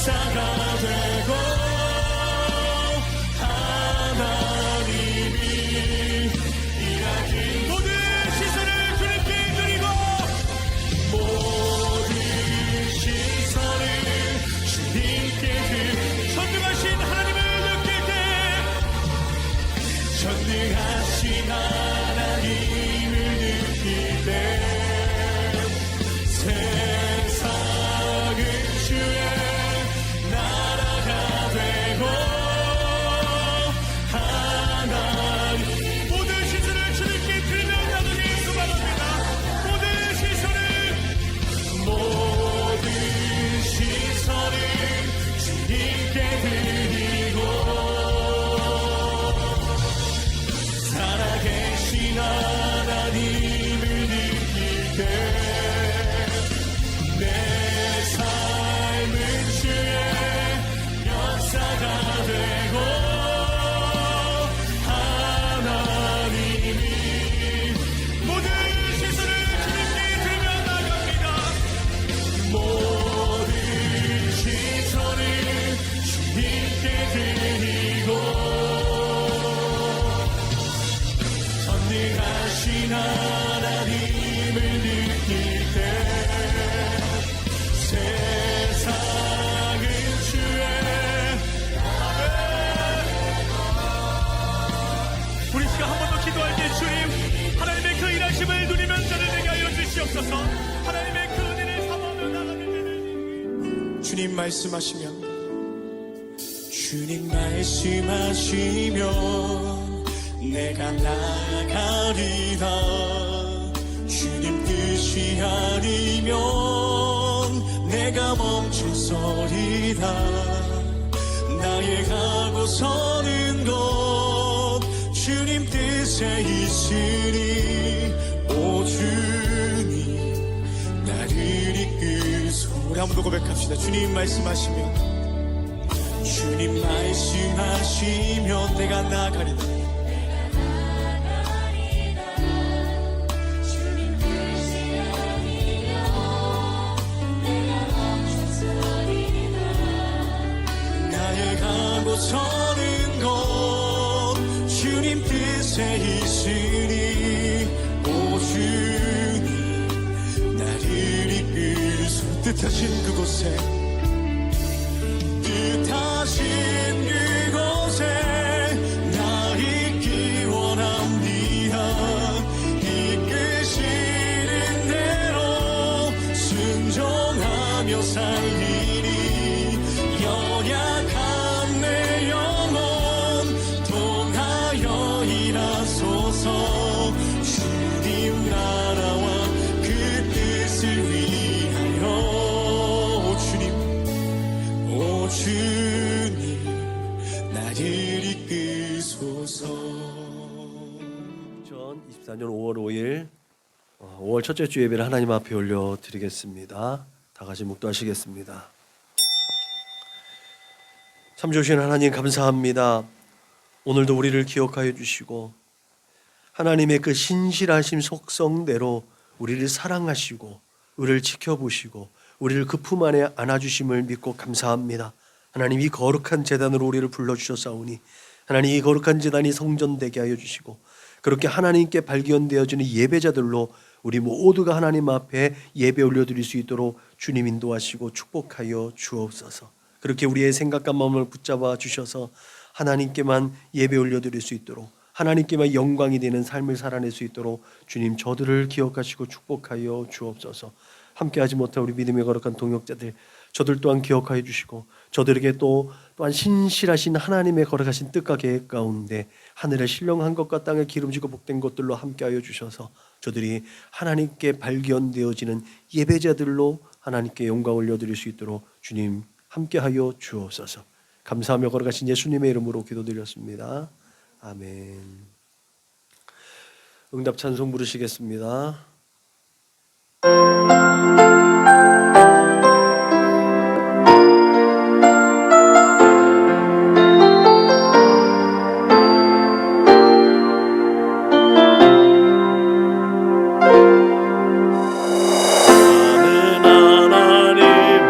역사가 되고 하나님이 일하신 모든 시선을 주님께 드리고 모든 시선을 주님께 전능하신 하나님을 느낄 때 전능하신 하나님을 느낄 때 세상은 주의 나라가 되고 하나님 모든 시선을 주님께 드리며 나누기 소망합니다. 모든 시선을 주님께 드리고 살아계신 하나님을 느낄 때 내 삶은 주의 역사가 되고 하나님이 모든 시선을 주님께 드리며 나갑니다. 모든 시선을 주님께 드리고 전능하신 하나님을 느낄 때 세상은 주의 우리 시간 한 번 더 기도할 때 주님 하나님의 그 일하심을 누리면 저를 내게 하여 주시옵소서. 하나님의 그 은혜를 삼아며 나가게 되는 주님 말씀하시면 내가 나가리라. 주님 뜻이 아니면 내가 멈춰서리라. 나의 가고 서는 것 주님 뜻에 있으니 오 주님 나를 이끄소. 우리 한번 더 고백합시다. 주님 말씀하시면 내가 나가리라. 서는 것 주님 뜻에 있으니 오 주님 나를 이끄소. 뜻하신 그곳에 나 있기 원합니다. 이끄시는 대로 순종하며 살리니 연약한 내 영혼 통하여 일하소서. 주님 나라와 그 뜻을 위하여 오 주님 나를 이끄소서. 2024년 5월 5일 5월 첫째 주 예배를 하나님 앞에 올려드리겠습니다. 다 같이 묵도하시겠습니다. 참 좋으신 하나님 감사합니다. 오늘도 우리를 기억하여 주시고 하나님의 그 신실하심 속성대로 우리를 사랑하시고 우리를 지켜보시고 우리를 그 품 안에 안아주심을 믿고 감사합니다. 하나님 이 거룩한 제단으로 우리를 불러주셨사오니 하나님 이 거룩한 제단이 성전되게 하여 주시고 그렇게 하나님께 발견되어지는 예배자들로 우리 모두가 하나님 앞에 예배 올려드릴 수 있도록 주님 인도하시고 축복하여 주옵소서. 그렇게 우리의 생각과 마음을 붙잡아 주셔서 하나님께만 예배 올려드릴 수 있도록 하나님께만 영광이 되는 삶을 살아낼 수 있도록 주님 저들을 기억하시고 축복하여 주옵소서. 함께하지 못한 우리 믿음의 거룩한 동역자들 저들 또한 기억하여 주시고 저들에게 또한 신실하신 하나님의 거룩하신 뜻과 계획 가운데 하늘에 신령한 것과 땅에 기름지고 복된 것들로 함께하여 주셔서 저들이 하나님께 발견되어지는 예배자들로 하나님께 영광 올려드릴 수 있도록 주님 함께하여 주옵소서. 감사하며 걸어가신 예수님의 이름으로 기도드렸습니다. 아멘. 응답 찬송 부르시겠습니다. 나는 하나님을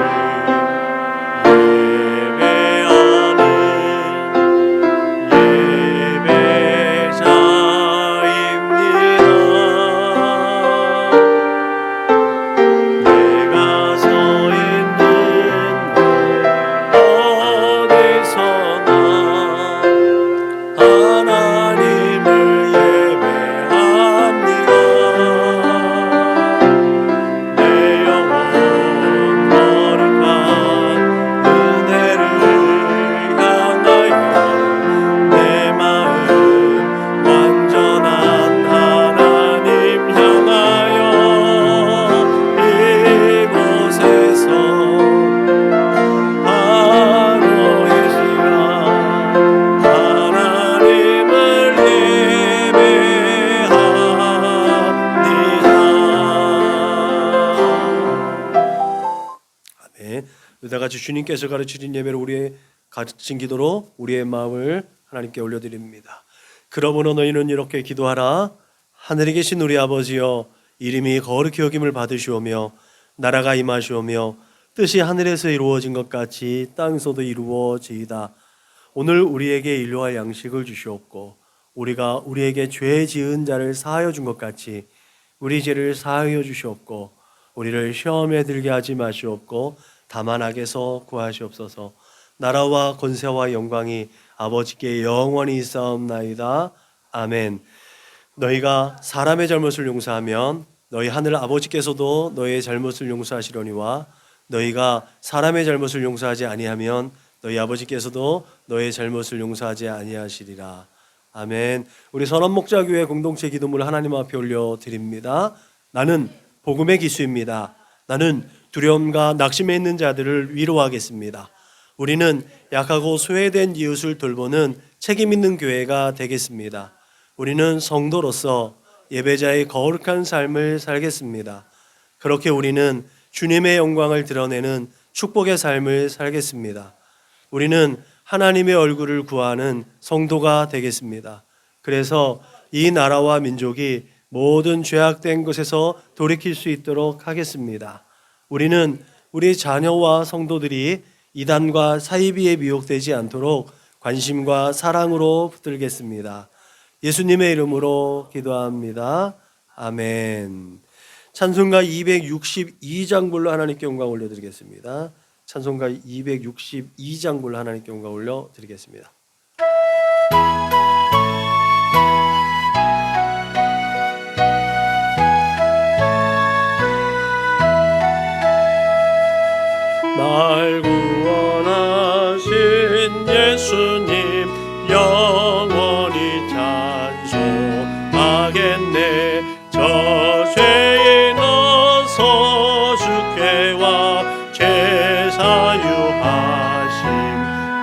다 같이 주님께서 가르치신 예배로 우리의 가르친 기도로 우리의 마음을 하나님께 올려드립니다. 그러므로 너희는 이렇게 기도하라. 하늘에 계신 우리 아버지여, 이름이 거룩히 여김을 받으시오며 나라가 임하시오며 뜻이 하늘에서 이루어진 것 같이 땅에서도 이루어지이다. 오늘 우리에게 일용할 양식을 주시옵고 우리가 우리에게 죄 지은 자를 사하여 준 것 같이 우리 죄를 사하여 주시옵고 우리를 시험에 들게 하지 마시옵고 다만 악에서 구하시옵소서. 나라와 권세와 영광이 아버지께 영원히 있사옵나이다. 아멘. 너희가 사람의 잘못을 용서하면 너희 하늘 아버지께서도 너희의 잘못을 용서하시려니와 너희가 사람의 잘못을 용서하지 아니하면 너희 아버지께서도 너희의 잘못을 용서하지 아니하시리라. 아멘. 우리 선언목자교회 공동체 기도문을 하나님 앞에 올려드립니다. 나는 복음의 기수입니다. 나는 두려움과 낙심에 있는 자들을 위로하겠습니다. 우리는 약하고 소외된 이웃을 돌보는 책임 있는 교회가 되겠습니다. 우리는 성도로서 예배자의 거룩한 삶을 살겠습니다. 그렇게 우리는 주님의 영광을 드러내는 축복의 삶을 살겠습니다. 우리는 하나님의 얼굴을 구하는 성도가 되겠습니다. 그래서 이 나라와 민족이 모든 죄악된 것에서 돌이킬 수 있도록 하겠습니다. 우리는 우리 자녀와 성도들이 이단과 사이비에 미혹되지 않도록 관심과 사랑으로 붙들겠습니다. 예수님의 이름으로 기도합니다. 아멘. 찬송가 262장 불러 하나님께 영광 올려드리겠습니다. 찬송가 262장 불러 하나님께 영광 올려드리겠습니다. 날 구원하신 예수님 영원히 찬송하겠네. 저 죄인 어서 주께 와 제사유하심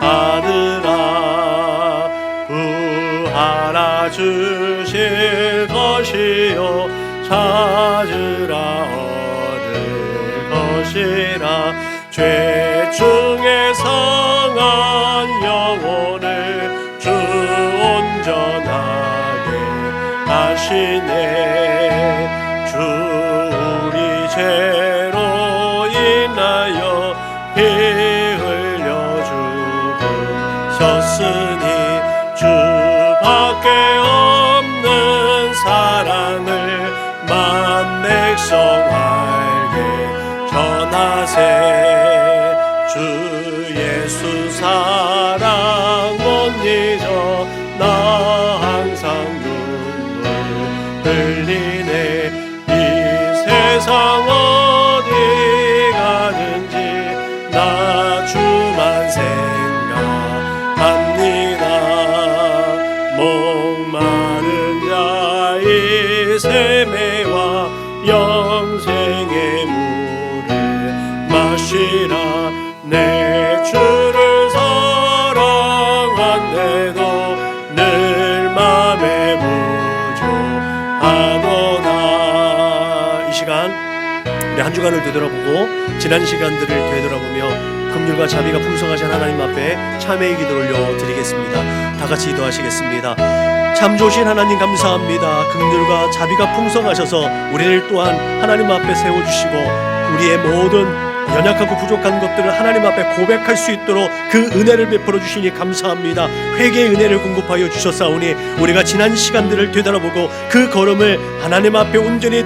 받으라. 구하라 주실 것이요 찾으라 얻을 것이라. 죄 중에 상한 영혼을 주 온전하게 하시네. 주 우리 죄로 인하여 피 흘려 죽으셨으니 주밖에 없는 사랑을 만 백성 알게 전하세. 주 예수 사랑 못 잊어 나 항상 눈물 흘리네. 이 세상 어디 가든지 나 주만 생각합니다. 목마른 자의 세매와 영생의 물을 마시라. 내 주를 사랑한데도 늘 맘에 무조하도다. 이 시간 우리 한 주간을 되돌아보고 지난 시간들을 되돌아보며 긍휼과 자비가 풍성하신 하나님 앞에 참회의 기도를 올려드리겠습니다. 다 같이 기도하시겠습니다. 참 좋으신 하나님 감사합니다. 긍휼과 자비가 풍성하셔서 우리를 또한 하나님 앞에 세워주시고 우리의 모든 연약하고 부족한 것들을 하나님 앞에 고백할 수 있도록 그 은혜를 베풀어 주시니 감사합니다. 회개의 은혜를 공급하여 주셨사오니 우리가 지난 시간들을 되돌아보고 그 걸음을 하나님 앞에 온전히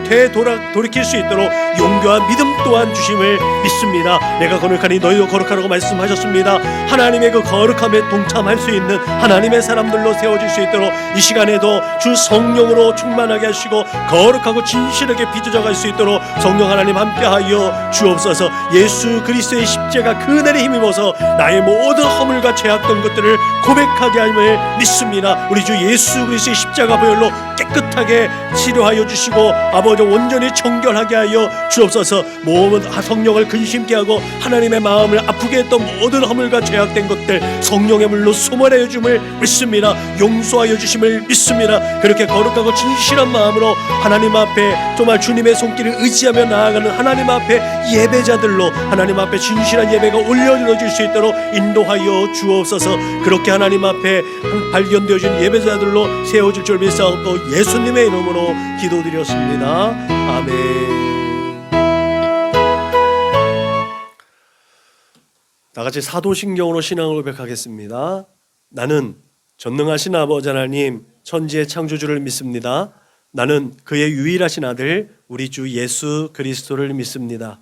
돌이킬 수 있도록 용기와 믿음 또한 주심을 믿습니다. 내가 거룩하니 너희도 거룩하라고 말씀하셨습니다. 하나님의 그 거룩함에 동참할 수 있는 하나님의 사람들로 세워질 수 있도록 이 시간에도 주 성령으로 충만하게 하시고 거룩하고 진실하게 빚어져갈 수 있도록 성령 하나님 함께하여 주옵소서. 예수 그리스도의 십자가 그 은혜를 힘입어서 나의 모든 허물과 죄악된 것들을 고백하게 함을 믿습니다. 우리 주 예수 그리스도의 십자가 보혈로 깨끗하게 치료하여 주시고 아버지 온전히 정결하게 하여 주옵소서. 모든 성령을 근심케 하고 하나님의 마음을 아프게 했던 모든 허물과 죄악된 것들 성령의 물로 소멸하여 줌을 믿습니다. 용서하여 주심을 믿습니다. 그렇게 거룩하고 진실한 마음으로 하나님 앞에 정말 주님의 손길을 의지하며 나아가는 하나님 앞에 예배자들로 제자들로 하나님 앞에 진실한 예배가 올려드려질 수 있도록 인도하여 주옵소서. 그렇게 하나님 앞에 발견되어진 예배자들로 세워질 줄 믿사옵고 예수님의 이름으로 기도드렸습니다. 아멘. 다같이 사도신경으로 신앙을 고백하겠습니다. 나는 전능하신 아버지 하나님 천지의 창조주를 믿습니다. 나는 그의 유일하신 아들 우리 주 예수 그리스도를 믿습니다.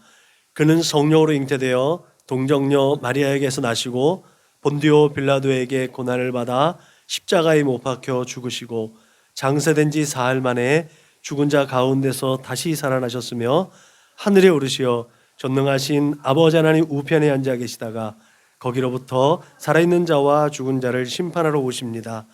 그는 성령으로 잉태되어 동정녀 마리아에게서 나시고 본디오 빌라도에게 고난을 받아 십자가에 못 박혀 죽으시고 장사된 지 사흘 만에 죽은 자 가운데서 다시 살아나셨으며 하늘에 오르시어 전능하신 아버지 하나님 우편에 앉아 계시다가 거기로부터 살아있는 자와 죽은 자를 심판하러 오십니다.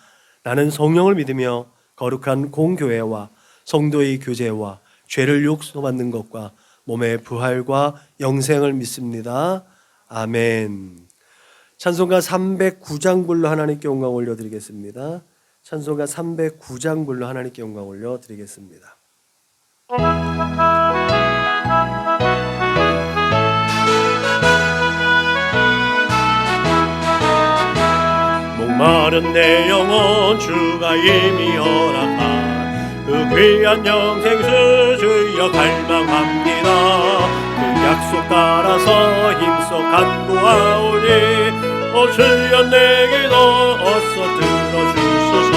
나는 성령을 믿으며 거룩한 공교회와 성도의 교제와 죄를 용서받는 것과 몸의 부활과 영생을 믿습니다. 아멘. 찬송가 309장 불러 하나님께 영광 올려드리겠습니다. 찬송가 309장 불러 하나님께 영광 올려드리겠습니다. 목마른 내 영혼 주가 이미 허락한 그 귀한 영생수 주여 갈망합니다. 그 약속 따라서 힘써 간구하오니 주여 내 기도 어서 들어주소서.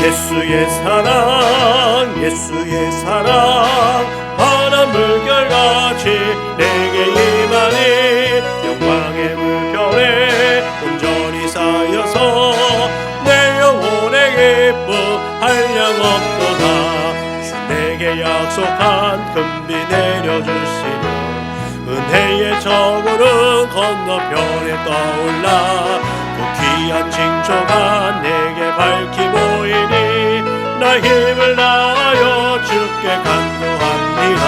예수의 사랑 예수의 사랑 바람 물결같이 내게 임하니 영광의 물결에 온전히 쌓여서 내 영혼의 기쁨 한량없도다. 주 내게 약속한 금비 내려주시며 은혜의 저구름 건너편에 떠올라 그 귀한 징조가 내게 밝히 보이니 나 힘을 다하여 주께 간구합니다.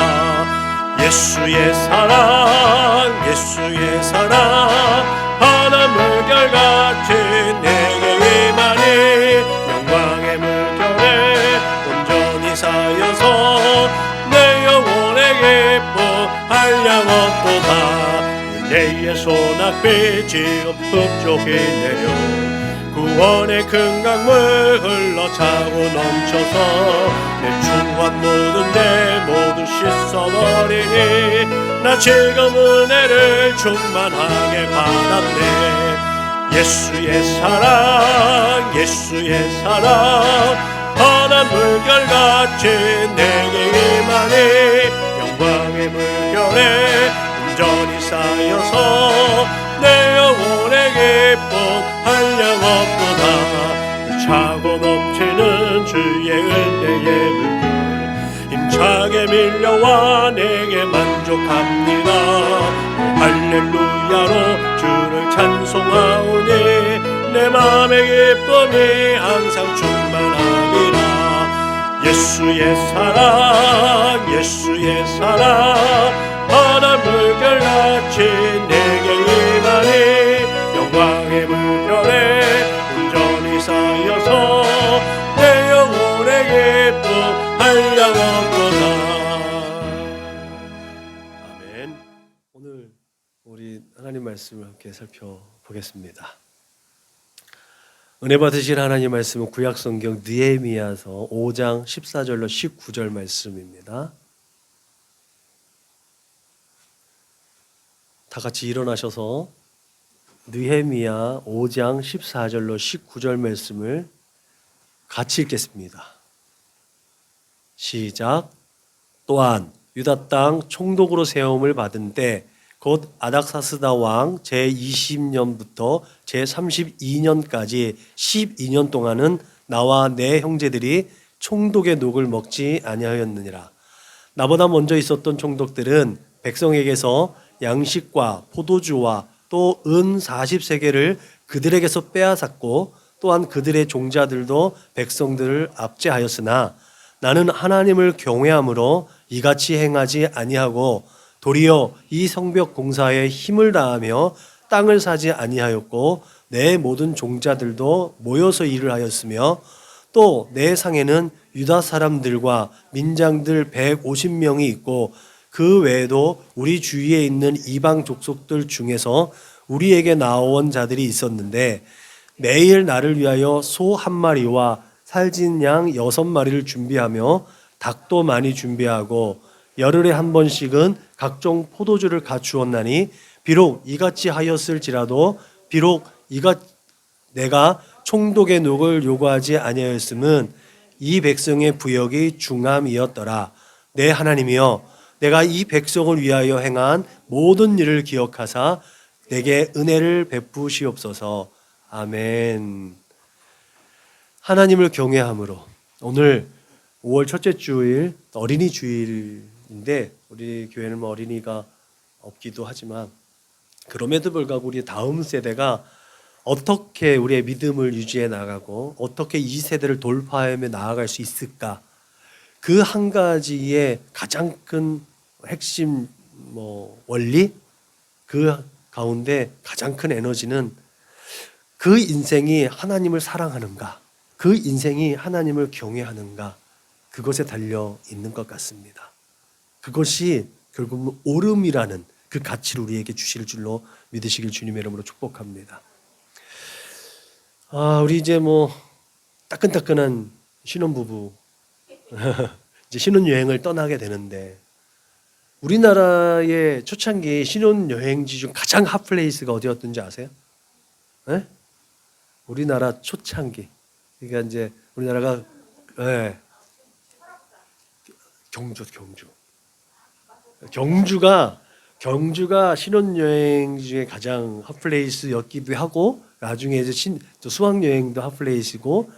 예수의 사랑 예수의 사랑 바람 물결같이 내게 임하니 영광의 물결에 온전히 쌓여서 내 영혼의 기쁨 한량없도다. 은혜의 소낙비 지금 흡족히 내려 구원의 큰 강물 흘러차고 넘쳐서 내 중환 모든 죄 모두 씻어버리니 나 지금 은혜를 충만하게 받았네. 예수의 사랑 예수의 사랑 바람 물결같이 내게 임하니 영광의 물결에 온전히 쌓여서 내 영혼의 기쁨 한량없도다. 차고 넘치는 주의 은혜의 물결 힘차게 밀려와 내게 만족합니다. 할렐루야로 주를 찬송하오니 내 맘의 기쁨이 항상 충만합니다. 예수의 사랑 예수의 사랑 바람 물결같이 내게 임하니 영광의 물결에 온전히 쌓여서 내 영혼의 기쁨 한량없도다. 아멘. 오늘 우리 하나님 말씀을 함께 살펴보겠습니다. 은혜 받으실 하나님 말씀은 구약성경 느헤미야서 5장 14절로 19절 말씀입니다. 다 같이 일어나셔서 느헤미야 5장 14절로 19절 말씀을 같이 읽겠습니다. 시작. 또한 유다 땅 총독으로 세움을 받은 때 곧 아닥사스다 왕 제20년부터 제32년까지 12년 동안은 나와 내 형제들이 총독의 녹을 먹지 아니하였느니라. 나보다 먼저 있었던 총독들은 백성에게서 양식과 포도주와 또 은 40세겔을 그들에게서 빼앗았고 또한 그들의 종자들도 백성들을 압제하였으나 나는 하나님을 경외함으로 이같이 행하지 아니하고 도리어 이 성벽 공사에 힘을 다하며 땅을 사지 아니하였고 내 모든 종자들도 모여서 일을 하였으며 또 내 상에는 유다 사람들과 민장들 150명이 있고 그 외에도 우리 주위에 있는 이방 족속들 중에서 우리에게 나온 자들이 있었는데 매일 나를 위하여 소 한 마리와 살진 양 6마리를 준비하며 닭도 많이 준비하고 열흘에 한 번씩은 각종 포도주를 갖추었나니 비록 이같이 하였을지라도 비록 내가 총독의 녹을 요구하지 아니하였음은 이 백성의 부역이 중함이었더라. 내 하나님이여, 내가 이 백성을 위하여 행한 모든 일을 기억하사 내게 은혜를 베푸시옵소서. 아멘. 하나님을 경외함으로 오늘 5월 첫째 주일 어린이 주일인데 우리 교회는 뭐 어린이가 없기도 하지만 그럼에도 불구하고 우리 다음 세대가 어떻게 우리의 믿음을 유지해 나가고 어떻게 이 세대를 돌파하며 나아갈 수 있을까? 그 한 가지의 가장 큰 핵심 원리 그 가운데 가장 큰 에너지는 그 인생이 하나님을 사랑하는가? 그 인생이 하나님을 경외하는가? 그것에 달려 있는 것 같습니다. 그것이 결국은 옳음이라는 그 가치를 우리에게 주실 줄로 믿으시길 주님의 이름으로 축복합니다. 우리 이제 따끈따끈한 신혼부부 이제 신혼여행을 떠나게 되는데 우리나라의 초창기 신혼여행지 중 가장 핫플레이스가 어디였던지 아세요? 네? 우리나라 초창기. 그러니까 이제 우리나라가 경주가 신혼여행 중에 가장 핫플레이스였기도 하고 나중에 이제 수학여행도 핫플레이스고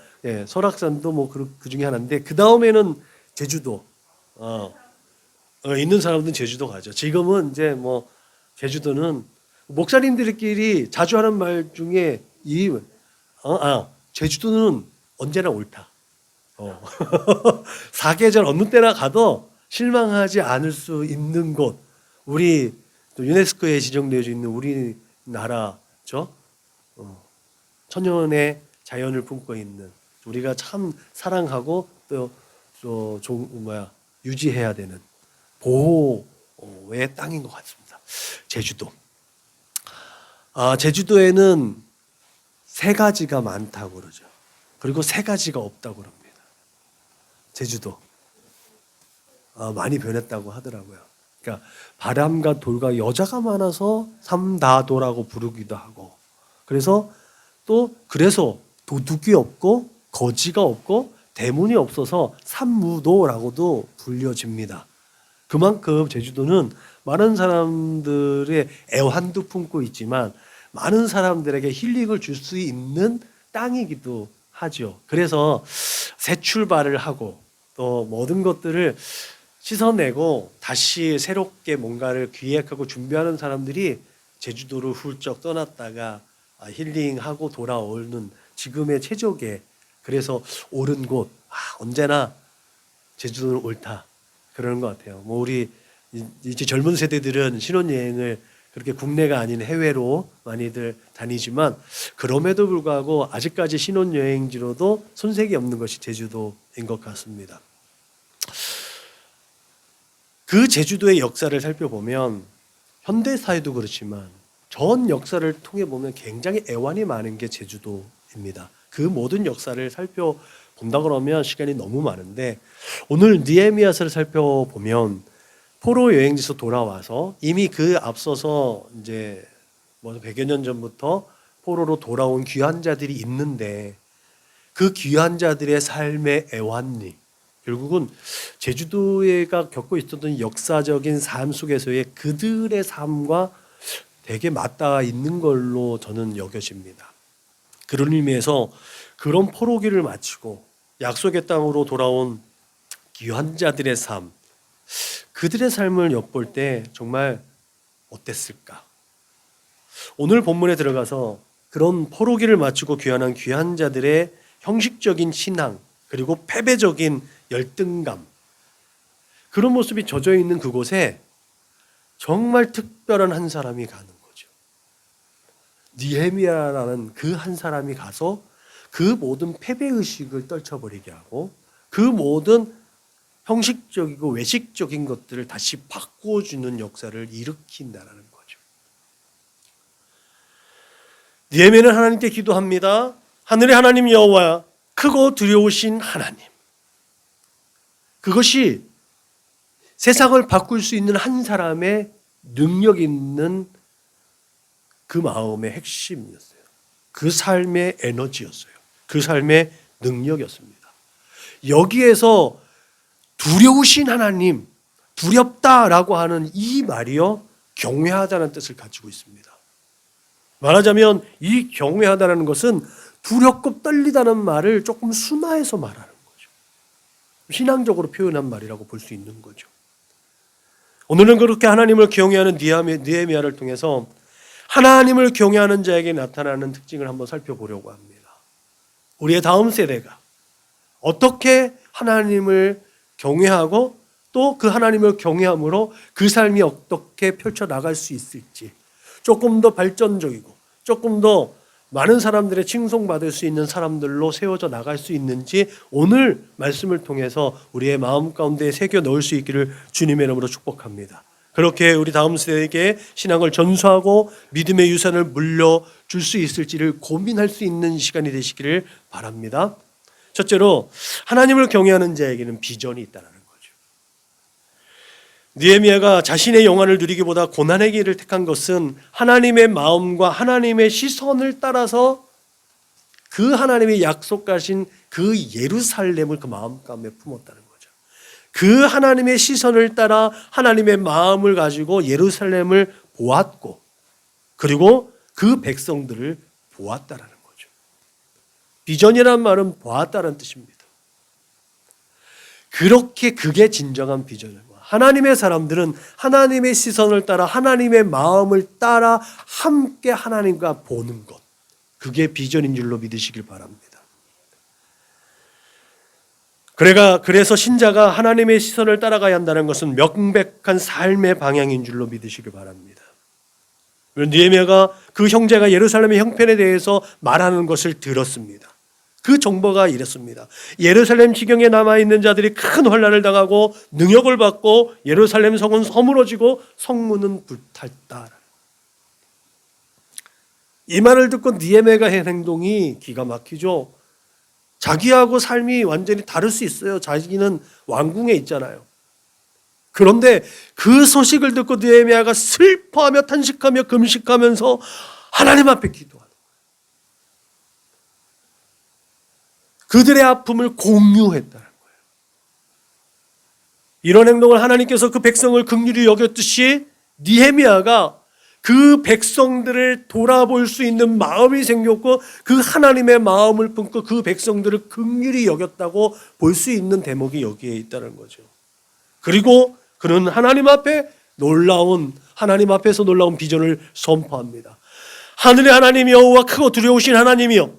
설악산도 그 중에 하나인데 그 다음에는 제주도. 있는 사람들은 제주도 가죠. 지금은 이제 제주도는 목사님들끼리 자주 하는 말 중에 제주도는 언제나 옳다. 사계절 어느 때나 가도 실망하지 않을 수 있는 곳. 우리 또 유네스코에 지정되어 있는 우리나라죠. 천연의 자연을 품고 있는 우리가 참 사랑하고 또 유지해야 되는 보호의 땅인 것 같습니다. 제주도. 제주도에는 3가지가 많다고 그러죠. 그리고 3가지가 없다고 그럽니다. 제주도. 많이 변했다고 하더라고요. 그러니까 바람과 돌과 여자가 많아서 삼다도라고 부르기도 하고 그래서 도둑이 없고 거지가 없고 대문이 없어서 삼무도라고도 불려집니다. 그만큼 제주도는 많은 사람들의 애환도 품고 있지만 많은 사람들에게 힐링을 줄 수 있는 땅이기도 하죠. 그래서 새 출발을 하고 또 모든 것들을 씻어내고 다시 새롭게 뭔가를 기획하고 준비하는 사람들이 제주도를 훌쩍 떠났다가 힐링하고 돌아오는 지금의 최적의 그래서 옳은 곳 언제나 제주도는 옳다 그러는 것 같아요. 우리 이제 젊은 세대들은 신혼여행을 그렇게 국내가 아닌 해외로 많이들 다니지만 그럼에도 불구하고 아직까지 신혼여행지로도 손색이 없는 것이 제주도인 것 같습니다. 그 제주도의 역사를 살펴보면 현대사회도 그렇지만 전 역사를 통해 보면 굉장히 애환이 많은 게 제주도입니다. 그 모든 역사를 살펴본다 그러면 시간이 너무 많은데 오늘 느헤미야서를 살펴보면 포로 여행지에서 돌아와서 이미 그 앞서서 이제 100여 년 전부터 포로로 돌아온 귀한 자들이 있는데 그 귀한 자들의 삶의 애환이 결국은 제주도가 겪고 있었던 역사적인 삶 속에서의 그들의 삶과 되게 맞닿아 있는 걸로 저는 여겨집니다. 그런 의미에서 그런 포로기를 마치고 약속의 땅으로 돌아온 귀한 자들의 삶, 그들의 삶을 엿볼 때 정말 어땠을까? 오늘 본문에 들어가서 그런 포로기를 마치고 귀환한 귀한 자들의 형식적인 신앙 그리고 패배적인 열등감 그런 모습이 젖어 있는 그곳에 정말 특별한 한 사람이 가는 거죠. 느헤미야라는 그 한 사람이 가서 그 모든 패배의식을 떨쳐버리게 하고 그 모든 형식적이고 외식적인 것들을 다시 바꿔주는 역사를 일으킨다라는 거죠. 느헤미야는 하나님께 기도합니다. 하늘의 하나님 여호와, 크고 두려우신 하나님. 그것이 세상을 바꿀 수 있는 한 사람의 능력 있는 그 마음의 핵심이었어요. 그 삶의 에너지였어요. 그 삶의 능력이었습니다. 여기에서 두려우신 하나님, 두렵다라고 하는 이 말이요, 경외하다는 뜻을 가지고 있습니다. 말하자면 이 경외하다라는 것은 두렵고 떨리다는 말을 조금 순화해서 말하는 거죠. 신앙적으로 표현한 말이라고 볼 수 있는 거죠. 오늘은 그렇게 하나님을 경외하는 느헤미야를 통해서 하나님을 경외하는 자에게 나타나는 특징을 한번 살펴보려고 합니다. 우리의 다음 세대가 어떻게 하나님을 경외하고 또 그 하나님을 경외함으로 그 삶이 어떻게 펼쳐나갈 수 있을지, 조금 더 발전적이고 조금 더 많은 사람들의 칭송받을 수 있는 사람들로 세워져 나갈 수 있는지 오늘 말씀을 통해서 우리의 마음 가운데 새겨 넣을 수 있기를 주님의 이름으로 축복합니다. 그렇게 우리 다음 세대에게 신앙을 전수하고 믿음의 유산을 물려줄 수 있을지를 고민할 수 있는 시간이 되시기를 바랍니다. 첫째로 하나님을 경외하는 자에게는 비전이 있다는 거죠. 느헤미야가 자신의 영안을 누리기보다 고난의 길을 택한 것은 하나님의 마음과 하나님의 시선을 따라서 그 하나님의 약속하신 그 예루살렘을 그 마음 가운데 품었다는 거죠. 그 하나님의 시선을 따라 하나님의 마음을 가지고 예루살렘을 보았고 그리고 그 백성들을 보았다라는 거죠. 비전이란 말은 보았다는 뜻입니다. 그렇게 그게 진정한 비전이고 하나님의 사람들은 하나님의 시선을 따라 하나님의 마음을 따라 함께 하나님과 보는 것, 그게 비전인 줄로 믿으시길 바랍니다. 그래서 신자가 하나님의 시선을 따라가야 한다는 것은 명백한 삶의 방향인 줄로 믿으시길 바랍니다. 느헤미야가 그 형제가 예루살렘의 형편에 대해서 말하는 것을 들었습니다. 그 정보가 이랬습니다. 예루살렘 지경에 남아있는 자들이 큰 환난을 당하고 능욕을 받고 예루살렘 성은 허물어지고 성문은 불탔다. 이 말을 듣고 느헤미야가 한 행동이 기가 막히죠. 자기하고 삶이 완전히 다를 수 있어요. 자기는 왕궁에 있잖아요. 그런데 그 소식을 듣고 느헤미야가 슬퍼하며 탄식하며 금식하면서 하나님 앞에 기도하는 거예요. 그들의 아픔을 공유했다는 거예요. 이런 행동을 하나님께서 그 백성을 긍휼히 여겼듯이 느헤미야가 그 백성들을 돌아볼 수 있는 마음이 생겼고 그 하나님의 마음을 품고 그 백성들을 긍휼히 여겼다고 볼 수 있는 대목이 여기에 있다는 거죠. 그리고 그는 하나님 앞에서 놀라운 비전을 선포합니다. 하늘의 하나님 여호와, 크고 두려우신 하나님이여,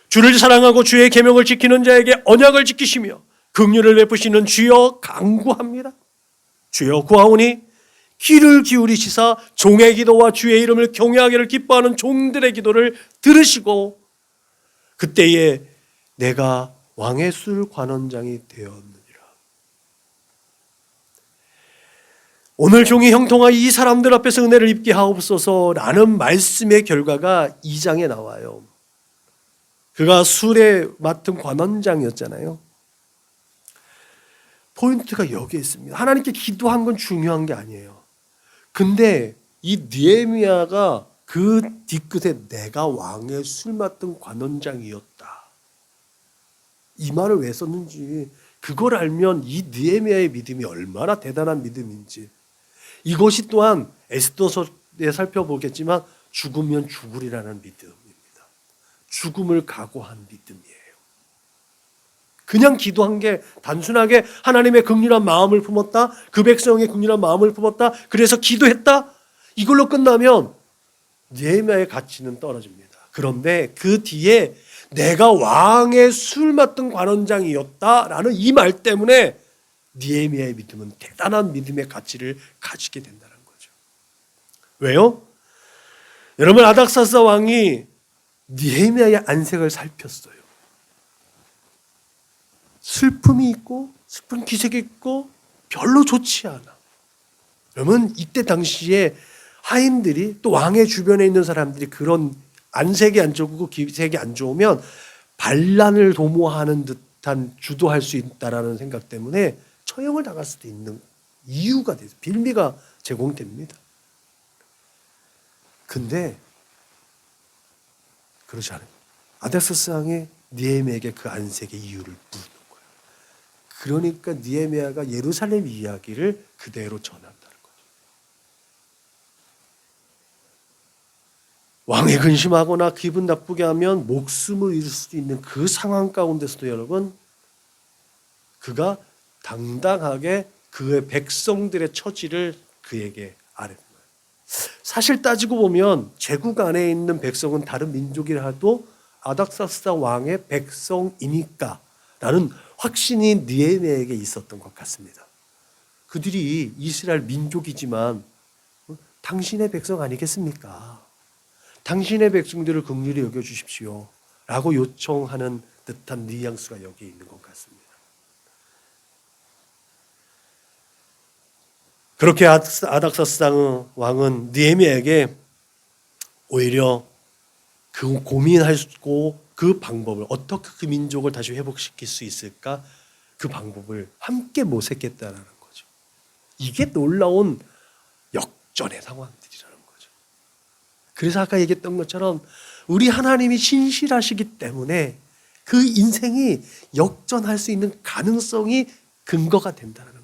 주를 사랑하고 주의 계명을 지키는 자에게 언약을 지키시며 긍휼을 베푸시는 주여 간구합니다. 주여 구하오니 귀를 기울이시사 종의 기도와 주의 이름을 경외하기를 기뻐하는 종들의 기도를 들으시고 그때에 내가 왕의 술 관원장이 되었느니라. 오늘 종이 형통하 이 사람들 앞에서 은혜를 입게 하옵소서라는 말씀의 결과가 2장에 나와요. 그가 술에 맡은 관원장이었잖아요. 포인트가 여기에 있습니다. 하나님께 기도한 건 중요한 게 아니에요. 근데 이 느헤미야가 그 뒤끝에 내가 왕의 술 맡은 관원장이었다, 이 말을 왜 썼는지 그걸 알면 이 느헤미야의 믿음이 얼마나 대단한 믿음인지, 이것이 또한 에스더서에 살펴보겠지만 죽으면 죽으리라는 믿음입니다. 죽음을 각오한 믿음이에요. 그냥 기도한 게 단순하게 하나님의 긍휼한 마음을 품었다, 그 백성의 긍휼한 마음을 품었다, 그래서 기도했다, 이걸로 끝나면 느헤미야의 가치는 떨어집니다. 그런데 그 뒤에 내가 왕의 술 맡은 관원장이었다라는 이 말 때문에 느헤미야의 믿음은 대단한 믿음의 가치를 가지게 된다는 거죠. 왜요? 여러분, 아닥사스다 왕이 느헤미야의 안색을 살폈어요. 슬픔이 있고 슬픈 기색이 있고 별로 좋지 않아. 그러면 이때 당시에 하인들이 또 왕의 주변에 있는 사람들이 그런 안색이 안 좋고 기색이 안 좋으면 반란을 도모하는 듯한 주도할 수 있다라는 생각 때문에 처형을 당할 수도 있는 이유가 돼서 빌미가 제공됩니다. 근데 그렇지 않아요. 아닥사스 왕이 느헤미야에게 그 안색의 이유를 묻는 거예요. 그러니까 느헤미야가 예루살렘 이야기를 그대로 전한다는 거죠. 왕이 근심하거나 기분 나쁘게 하면 목숨을 잃을 수도 있는 그 상황 가운데서도 여러분, 그가 당당하게 그의 백성들의 처지를 그에게 아뢰는 거예요. 사실 따지고 보면 제국 안에 있는 백성은 다른 민족이라 해도 아닥사스 왕의 백성이니까 라는 확신이 느헤미야에게 있었던 것 같습니다. 그들이 이스라엘 민족이지만 당신의 백성 아니겠습니까? 당신의 백성들을 긍휼히 여겨주십시오 라고 요청하는 듯한 뉘앙스가 여기에 있는 것 같습니다. 그렇게 아닥사스 왕은 느헤미야에게 오히려 그 고민하고 그 방법을 어떻게 그 민족을 다시 회복시킬 수 있을까, 그 방법을 함께 모색했다라는 거죠. 이게 놀라운 역전의 상황들이라는 거죠. 그래서 아까 얘기했던 것처럼 우리 하나님이 신실하시기 때문에 그 인생이 역전할 수 있는 가능성이 근거가 된다는 거예요.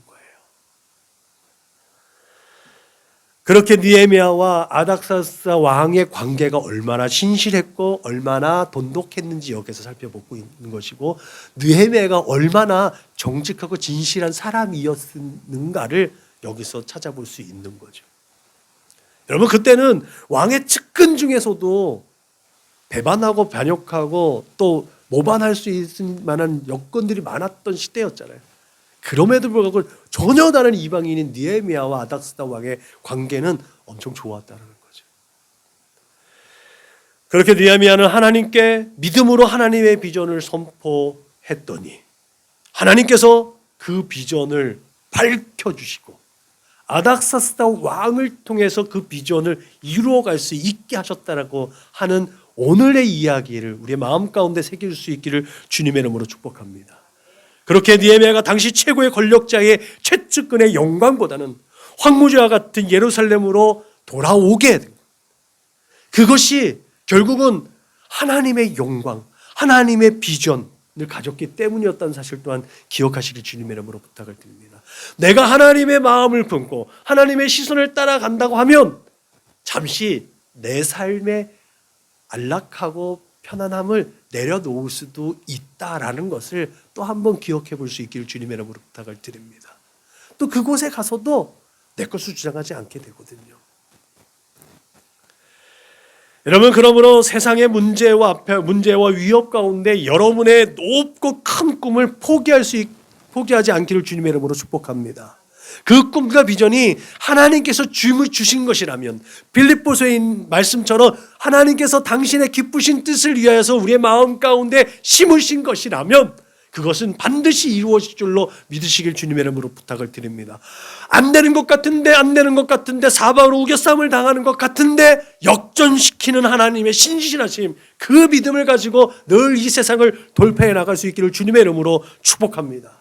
그렇게 느헤미야와 아닥사스 왕의 관계가 얼마나 신실했고 얼마나 돈독했는지 여기서 살펴보고 있는 것이고, 느헤미야가 얼마나 정직하고 진실한 사람이었는가를 여기서 찾아볼 수 있는 거죠. 여러분, 그때는 왕의 측근 중에서도 배반하고 반역하고 또 모반할 수 있을 만한 여건들이 많았던 시대였잖아요. 그럼에도 불구하고 전혀 다른 이방인인 느헤미야와 아닥사스 왕의 관계는 엄청 좋았다는 거죠. 그렇게 느헤미야는 하나님께 믿음으로 하나님의 비전을 선포했더니 하나님께서 그 비전을 밝혀주시고 아닥사스 왕을 통해서 그 비전을 이루어갈 수 있게 하셨다라고 하는 오늘의 이야기를 우리의 마음 가운데 새길 수 있기를 주님의 이름으로 축복합니다. 그렇게 느헤미야가 당시 최고의 권력자의 최측근의 영광보다는 황무지와 같은 예루살렘으로 돌아오게 된 것. 그것이 결국은 하나님의 영광, 하나님의 비전을 가졌기 때문이었다는 사실 또한 기억하시길 주님의 이름으로 부탁을 드립니다. 내가 하나님의 마음을 품고 하나님의 시선을 따라간다고 하면 잠시 내 삶의 안락하고 편안함을 내려놓을 수도 있다라는 것을 또 한 번 기억해 볼 수 있기를 주님의 이름으로 부탁을 드립니다. 또 그곳에 가서도 내 것을 주장하지 않게 되거든요. 여러분, 그러므로 세상의 문제와 위협 가운데 여러분의 높고 큰 꿈을 포기하지 않기를 주님의 이름으로 축복합니다. 그 꿈과 비전이 하나님께서 주신 것이라면, 빌립보서의 말씀처럼 하나님께서 당신의 기쁘신 뜻을 위하여서 우리의 마음 가운데 심으신 것이라면 그것은 반드시 이루어질 줄로 믿으시길 주님의 이름으로 부탁을 드립니다. 안 되는 것 같은데 사방으로 우겨싸움을 당하는 것 같은데 역전시키는 하나님의 신실하심, 그 믿음을 가지고 늘 이 세상을 돌파해 나갈 수 있기를 주님의 이름으로 축복합니다.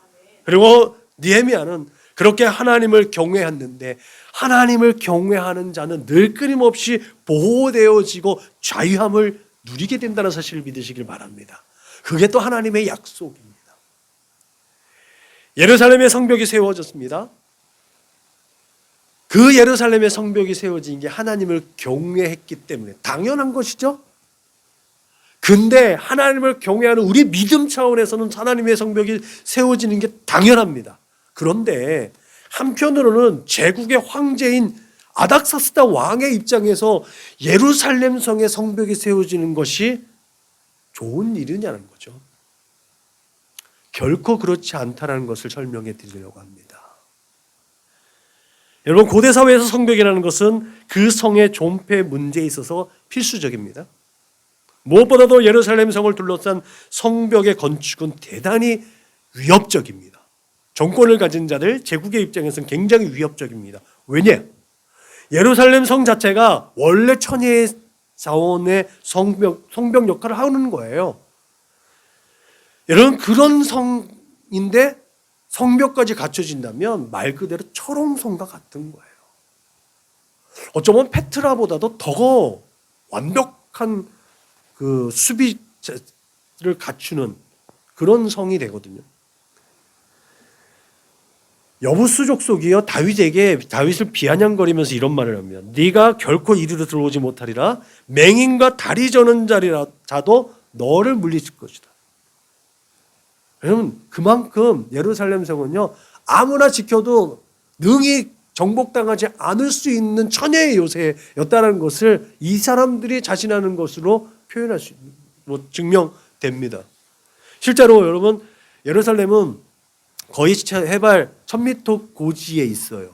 그리고 느헤미야는 그렇게 하나님을 경외했는데, 하나님을 경외하는 자는 늘 끊임없이 보호되어지고 자유함을 누리게 된다는 사실을 믿으시길 바랍니다. 그게 또 하나님의 약속입니다. 예루살렘의 성벽이 세워졌습니다. 그 예루살렘의 성벽이 세워진 게 하나님을 경외했기 때문에 당연한 것이죠. 근데 하나님을 경외하는 우리 믿음 차원에서는 하나님의 성벽이 세워지는 게 당연합니다. 그런데 한편으로는 제국의 황제인 아닥사스 왕의 입장에서 예루살렘 성의 성벽이 세워지는 것이 좋은 일이냐는 거죠. 결코 그렇지 않다는 것을 설명해 드리려고 합니다. 여러분, 고대 사회에서 성벽이라는 것은 그 성의 존폐 문제에 있어서 필수적입니다. 무엇보다도 예루살렘 성을 둘러싼 성벽의 건축은 대단히 위협적입니다. 정권을 가진 자들, 제국의 입장에서는 굉장히 위협적입니다. 왜냐? 예루살렘 성 자체가 원래 천혜의 자원의 성벽 역할을 하는 거예요. 여러분, 그런 성인데 성벽까지 갖춰진다면 말 그대로 철옹성과 같은 거예요. 어쩌면 페트라보다도 더 완벽한 그 수비를 갖추는 그런 성이 되거든요. 여부수 족속이요 다윗을 비아냥거리면서 이런 말을 합니다. 네가 결코 이리로 들어오지 못하리라. 맹인과 다리 저는 자도 너를 물리칠 것이다. 여러분, 그만큼 예루살렘 성은요 아무나 지켜도 능히 정복당하지 않을 수 있는 천혜의 요새였다는 것을 이 사람들이 자신하는 것으로 표현할 수 증명됩니다. 실제로 여러분, 예루살렘은 거의 해발 1000m 고지에 있어요.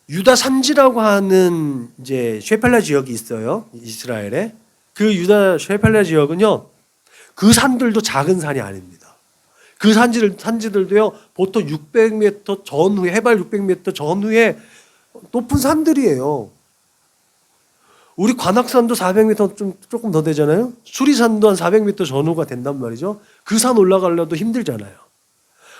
유다 산지라고 하는 이제 쉐펠라 지역이 있어요. 이스라엘에. 그 유다 쉐펠라 지역은요, 그 산들도 작은 산이 아닙니다. 그 산지들도요, 보통 600m 전후에, 해발 600m 전후에 높은 산들이에요. 우리 관악산도 400m 조금 더 되잖아요. 수리산도 한 400m 전후가 된단 말이죠. 그 산 올라가려도 힘들잖아요.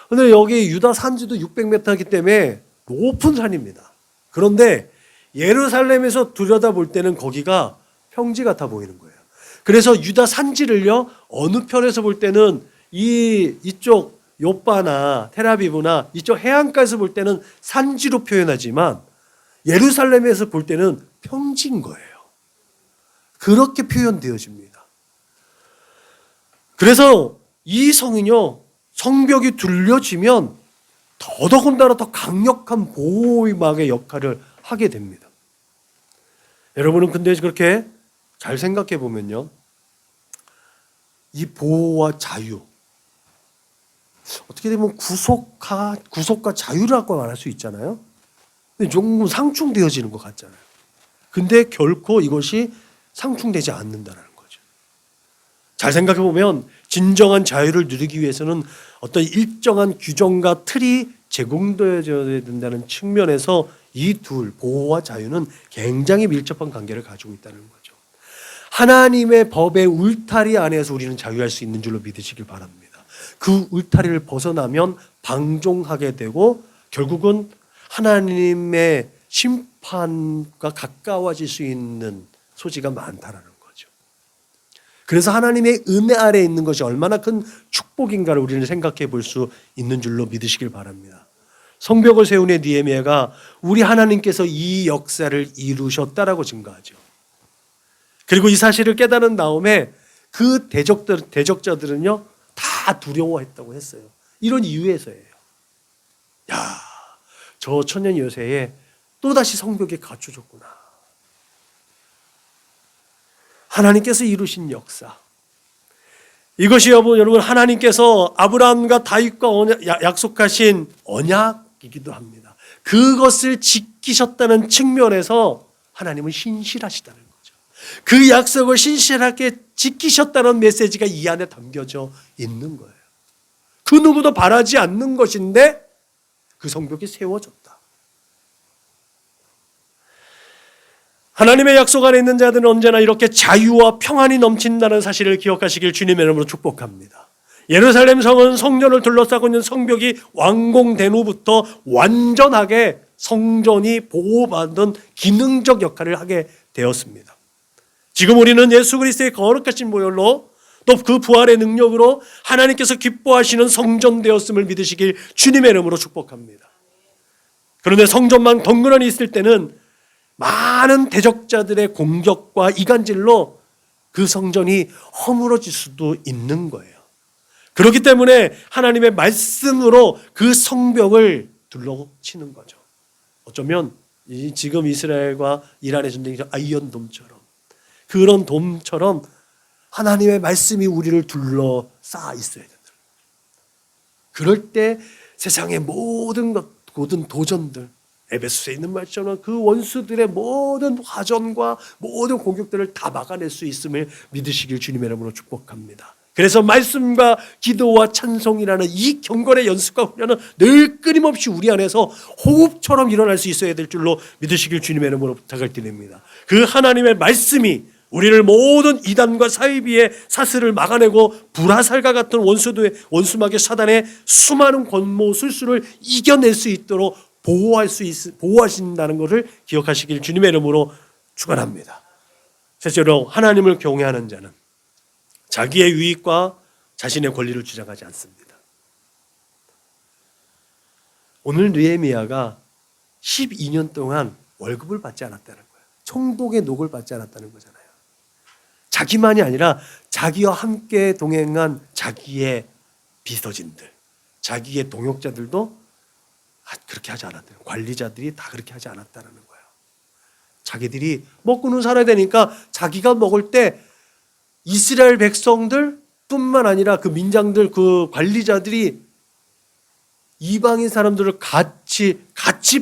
근데 여기 유다 산지도 600m이기 때문에 높은 산입니다. 그런데 예루살렘에서 들여다볼 때는 거기가 평지 같아 보이는 거예요. 그래서 유다 산지를요, 어느 편에서 볼 때는 이쪽 요바나 테라비브나 이쪽 해안가에서 볼 때는 산지로 표현하지만 예루살렘에서 볼 때는 평지인 거예요. 그렇게 표현되어집니다. 그래서 이 성은요, 성벽이 둘러지면 더더군다나 더 강력한 보호막의 역할을 하게 됩니다. 여러분은 근데 그렇게 잘 생각해 보면요, 이 보호와 자유, 어떻게 되면 구속과 자유라고 말할 수 있잖아요. 근데 조금 상충되어지는 것 같잖아요. 근데 결코 이것이 상충되지 않는다는 거죠. 잘 생각해 보면 진정한 자유를 누리기 위해서는 어떤 일정한 규정과 틀이 제공되어야 된다는 측면에서 이 둘, 보호와 자유는 굉장히 밀접한 관계를 가지고 있다는 거죠. 하나님의 법의 울타리 안에서 우리는 자유할 수 있는 줄로 믿으시길 바랍니다. 그 울타리를 벗어나면 방종하게 되고 결국은 하나님의 심판과 가까워질 수 있는 소지가 많다라는 거죠. 그래서 하나님의 은혜 아래에 있는 것이 얼마나 큰 축복인가를 우리는 생각해 볼 수 있는 줄로 믿으시길 바랍니다. 성벽을 세운 느헤미야가 우리 하나님께서 이 역사를 이루셨다라고 증거하죠. 그리고 이 사실을 깨달은 다음에 그 대적자들은요 다 두려워했다고 했어요. 이런 이유에서예요. 야, 저 천년 요새에 또다시 성벽이 갖춰졌구나. 하나님께서 이루신 역사. 이것이 여러분 하나님께서 아브라함과 다윗과 약속하신 언약이기도 합니다. 그것을 지키셨다는 측면에서 하나님은 신실하시다는 거죠. 그 약속을 신실하게 지키셨다는 메시지가 이 안에 담겨져 있는 거예요. 그 누구도 바라지 않는 것인데 그 성벽이 세워졌다. 하나님의 약속 안에 있는 자들은 언제나 이렇게 자유와 평안이 넘친다는 사실을 기억하시길 주님의 이름으로 축복합니다. 예루살렘 성은 성전을 둘러싸고 있는 성벽이 완공된 후부터 완전하게 성전이 보호받은 기능적 역할을 하게 되었습니다. 지금 우리는 예수 그리스도의 거룩하신 보혈로 또 그 부활의 능력으로 하나님께서 기뻐하시는 성전 되었음을 믿으시길 주님의 이름으로 축복합니다. 그런데 성전만 덩그러니 있을 때는 많은 대적자들의 공격과 이간질로 그 성전이 허물어질 수도 있는 거예요. 그렇기 때문에 하나님의 말씀으로 그 성벽을 둘러치는 거죠. 어쩌면 지금 이스라엘과 이란의 전쟁이 아이언돔처럼 그런 돔처럼 하나님의 말씀이 우리를 둘러싸 있어야 된다. 그럴 때 세상의 모든 도전들, 에베소에 있는 말처럼 그 원수들의 모든 화전과 모든 공격들을 다 막아낼 수 있음을 믿으시길 주님의 이름으로 축복합니다. 그래서 말씀과 기도와 찬송이라는 이 경건의 연습과 훈련은 늘 끊임없이 우리 안에서 호흡처럼 일어날 수 있어야 될 줄로 믿으시길 주님의 이름으로 부탁을 드립니다. 그 하나님의 말씀이 우리를 모든 이단과 사이비의 사슬을 막아내고 불화살과 같은 원수막의 사단의 수많은 권모 술수를 이겨낼 수 있도록 보호하신다는 것을 기억하시길 주님의 이름으로 축원합니다. 셋째로, 하나님을 경외하는 자는 자기의 유익과 자신의 권리를 주장하지 않습니다. 오늘 느헤미야가 12년 동안 월급을 받지 않았다는 거예요. 총독의 녹을 받지 않았다는 거잖아요. 자기만이 아니라 자기와 함께 동행한 자기의 비서진들, 자기의 동역자들도 그렇게 하지 않았대요. 관리자들이 다 그렇게 하지 않았다는 거예요. 자기들이 먹고는 살아야 되니까 자기가 먹을 때 이스라엘 백성들 뿐만 아니라 그 민장들, 그 관리자들이 이방인 사람들을 같이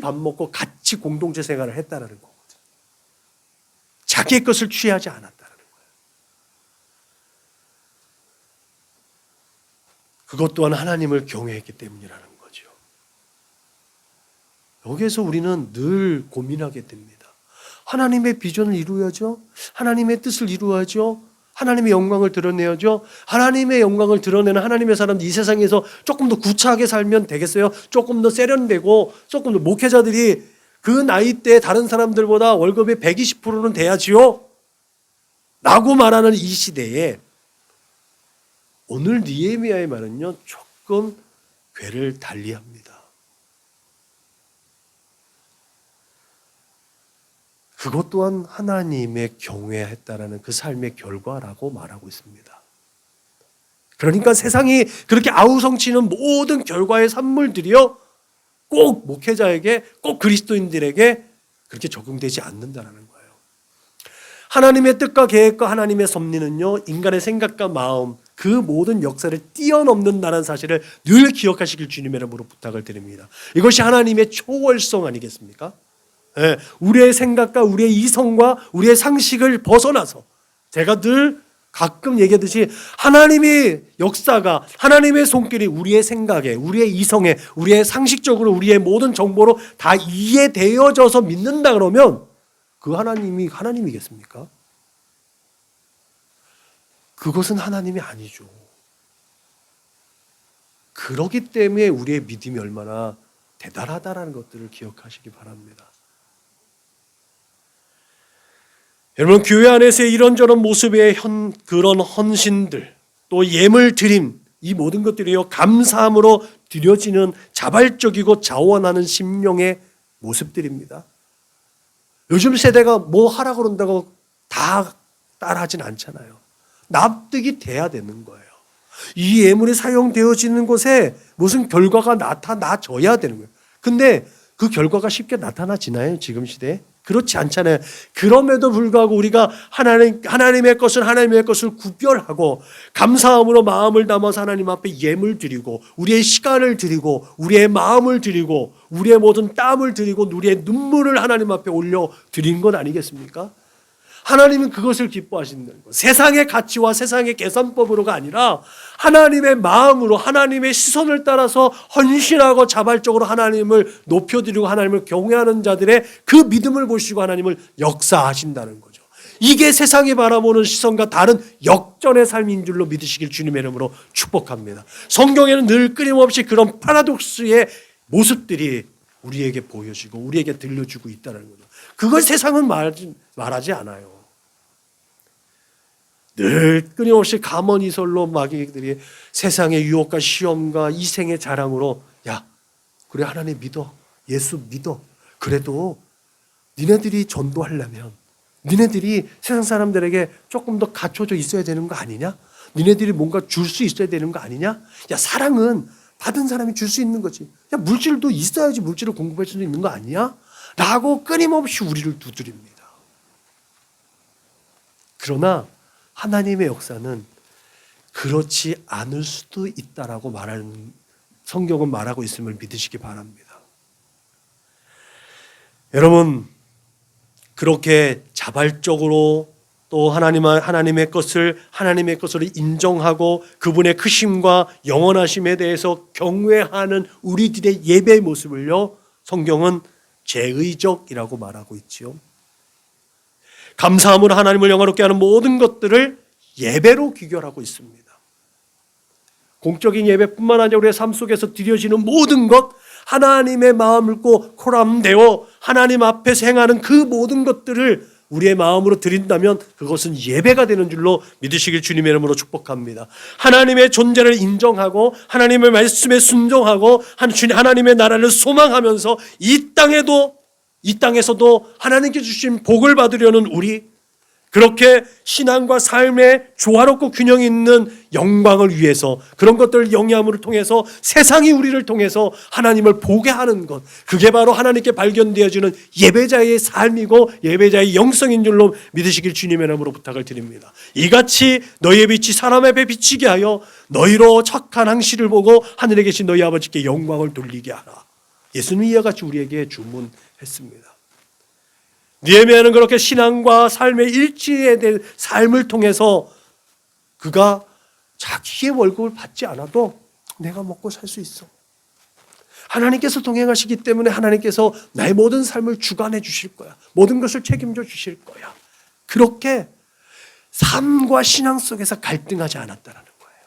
밥 먹고 같이 공동체 생활을 했다는 거거든요. 자기의 것을 취하지 않았다는 거예요. 그것 또한 하나님을 경외했기 때문이라는 거죠. 여기에서 우리는 늘 고민하게 됩니다. 하나님의 비전을 이루어야죠. 하나님의 뜻을 이루어야죠. 하나님의 영광을 드러내야죠. 하나님의 영광을 드러내는 하나님의 사람들, 이 세상에서 조금 더 구차하게 살면 되겠어요? 조금 더 세련되고 조금 더 목회자들이 그 나이 때 다른 사람들보다 월급의 120%는 돼야지요 라고 말하는 이 시대에 오늘 느헤미야의 말은요, 조금 궤를 달리합니다. 그것 또한 하나님의 경외했다라는 그 삶의 결과라고 말하고 있습니다. 그러니까 세상이 그렇게 아우성치는 모든 결과의 산물들이요, 꼭 목회자에게, 꼭 그리스도인들에게 그렇게 적용되지 않는다는 거예요. 하나님의 뜻과 계획과 하나님의 섭리는요, 인간의 생각과 마음, 그 모든 역사를 뛰어넘는다는 사실을 늘 기억하시길 주님의 이름으로 부탁을 드립니다. 이것이 하나님의 초월성 아니겠습니까? 네, 우리의 생각과 우리의 이성과 우리의 상식을 벗어나서, 제가 늘 가끔 얘기하듯이 하나님의 역사가, 하나님의 손길이 우리의 생각에, 우리의 이성에, 우리의 상식적으로 우리의 모든 정보로 다 이해되어져서 믿는다 그러면 그 하나님이 하나님이겠습니까? 그것은 하나님이 아니죠. 그렇기 때문에 우리의 믿음이 얼마나 대단하다는 것들을 기억하시기 바랍니다. 여러분, 교회 안에서의 이런저런 모습의 그런 헌신들, 또 예물 드림, 이 모든 것들이요, 감사함으로 드려지는 자발적이고 자원하는 심령의 모습들입니다. 요즘 세대가 뭐 하라고 그런다고 다 따라하진 않잖아요. 납득이 돼야 되는 거예요. 이 예물이 사용되어지는 곳에 무슨 결과가 나타나져야 되는 거예요. 근데 그 결과가 쉽게 나타나지나요? 지금 시대에? 그렇지 않잖아요. 그럼에도 불구하고 우리가 하나님의 것을 구별하고 감사함으로 마음을 담아서 하나님 앞에 예물 드리고, 우리의 시간을 드리고, 우리의 마음을 드리고, 우리의 모든 땀을 드리고, 우리의 눈물을 하나님 앞에 올려 드린 것 아니겠습니까? 하나님은 그것을 기뻐하신다는 거예요. 세상의 가치와 세상의 계산법으로가 아니라 하나님의 마음으로, 하나님의 시선을 따라서 헌신하고 자발적으로 하나님을 높여드리고 하나님을 경외하는 자들의 그 믿음을 보시고 하나님을 역사하신다는 거죠. 이게 세상이 바라보는 시선과 다른 역전의 삶인 줄로 믿으시길 주님의 이름으로 축복합니다. 성경에는 늘 끊임없이 그런 파라독스의 모습들이 우리에게 보여지고 우리에게 들려주고 있다는 거죠. 그걸 세상은 말하지 않아요. 늘 끊임없이 가문이설로 마귀들이 세상의 유혹과 시험과 이생의 자랑으로, 야, 그래, 하나님 믿어, 예수 믿어. 그래도 니네들이 전도하려면 니네들이 세상 사람들에게 조금 더 갖춰져 있어야 되는 거 아니냐? 니네들이 뭔가 줄 수 있어야 되는 거 아니냐? 야, 사랑은 받은 사람이 줄 수 있는 거지. 야, 물질도 있어야지 물질을 공급할 수 있는 거 아니야? 라고 끊임없이 우리를 두드립니다. 그러나 하나님의 역사는 그렇지 않을 수도 있다라고 말하는, 성경은 말하고 있음을 믿으시기 바랍니다. 여러분, 그렇게 자발적으로 또 하나님의 것으로 인정하고 그분의 크심과 영원하심에 대해서 경외하는 우리들의 예배의 모습을요, 성경은 제의적이라고 말하고 있지요. 감사함으로 하나님을 영화롭게 하는 모든 것들을 예배로 귀결하고 있습니다. 공적인 예배뿐만 아니라 우리의 삶 속에서 드려지는 모든 것, 하나님의 마음을 꼭 코람되어 하나님 앞에서 행하는 그 모든 것들을 우리의 마음으로 드린다면 그것은 예배가 되는 줄로 믿으시길 주님의 이름으로 축복합니다. 하나님의 존재를 인정하고 하나님의 말씀에 순종하고 하나님의 나라를 소망하면서 이 땅에서도 하나님께 주신 복을 받으려는 우리, 그렇게 신앙과 삶의 조화롭고 균형 있는 영광을 위해서 그런 것들을 영향을 통해서 세상이 우리를 통해서 하나님을 보게 하는 것, 그게 바로 하나님께 발견되어지는 예배자의 삶이고 예배자의 영성인 줄로 믿으시길 주님의 이름으로 부탁을 드립니다. 이같이 너희의 빛이 사람 앞에 비치게 하여 너희로 착한 행실을 보고 하늘에 계신 너희 아버지께 영광을 돌리게 하라. 예수님이 이와 같이 우리에게 주문했습니다. 느헤미야는 그렇게 신앙과 삶의 일치에 대한 삶을 통해서 그가 자기의 월급을 받지 않아도 내가 먹고 살 수 있어. 하나님께서 동행하시기 때문에 하나님께서 나의 모든 삶을 주관해 주실 거야. 모든 것을 책임져 주실 거야. 그렇게 삶과 신앙 속에서 갈등하지 않았다는 거예요.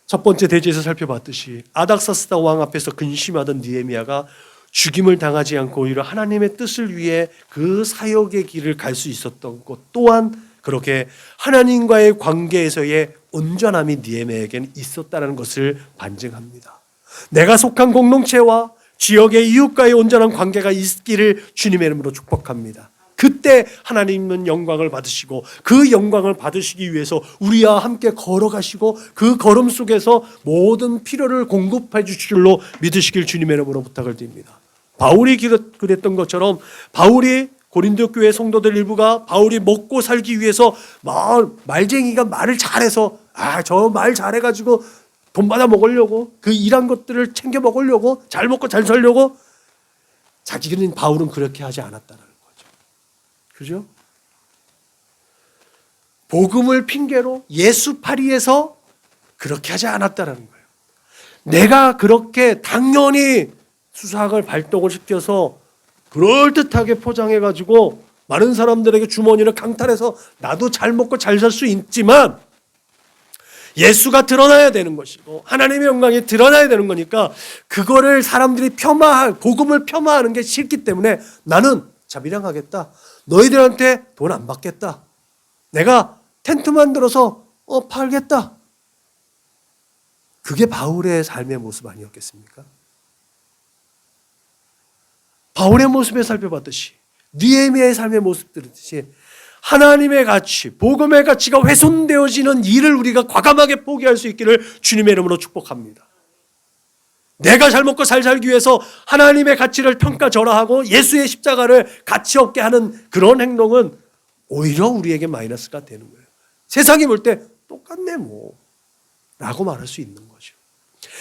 첫 번째 대지에서 살펴봤듯이 아닥사스다 왕 앞에서 근심하던 느헤미야가 죽임을 당하지 않고 오히려 하나님의 뜻을 위해 그 사역의 길을 갈 수 있었던 것 또한 그렇게 하나님과의 관계에서의 온전함이 느헤미야에게는 있었다는 것을 반증합니다. 내가 속한 공동체와 지역의 이웃과의 온전한 관계가 있기를 주님의 이름으로 축복합니다. 그때 하나님은 영광을 받으시고 그 영광을 받으시기 위해서 우리와 함께 걸어가시고 그 걸음 속에서 모든 필요를 공급해 주실 줄로 믿으시길 주님의 이름으로 부탁을 드립니다. 바울이 그랬던 것처럼 바울이 고린도 교회 성도들 일부가 바울이 먹고 살기 위해서 말쟁이가 말을 잘해서 저 말 잘해가지고 돈 받아 먹으려고 그 일한 것들을 챙겨 먹으려고 잘 먹고 잘 살려고 자기는 바울은 그렇게 하지 않았다는 거죠. 그죠? 복음을 핑계로 예수파리에서 그렇게 하지 않았다는 거예요. 내가 그렇게 당연히 수사학을 발동을 시켜서 그럴듯하게 포장해가지고 많은 사람들에게 주머니를 강탈해서 나도 잘 먹고 잘 살 수 있지만 예수가 드러나야 되는 것이고 하나님의 영광이 드러나야 되는 거니까 그거를 사람들이 복음을 폄하하는 게 싫기 때문에 나는 자비량하겠다. 너희들한테 돈 안 받겠다. 내가 텐트 만들어서 팔겠다. 그게 바울의 삶의 모습 아니었겠습니까? 바울의 모습에 살펴봤듯이 느헤미야의 삶의 모습 들듯이 하나님의 가치, 복음의 가치가 훼손되어지는 일을 우리가 과감하게 포기할 수 있기를 주님의 이름으로 축복합니다. 내가 잘 먹고 잘 살기 위해서 하나님의 가치를 평가절하하고 예수의 십자가를 가치 없게 하는 그런 행동은 오히려 우리에게 마이너스가 되는 거예요. 세상이 볼 때 똑같네 라고 말할 수 있는 거죠.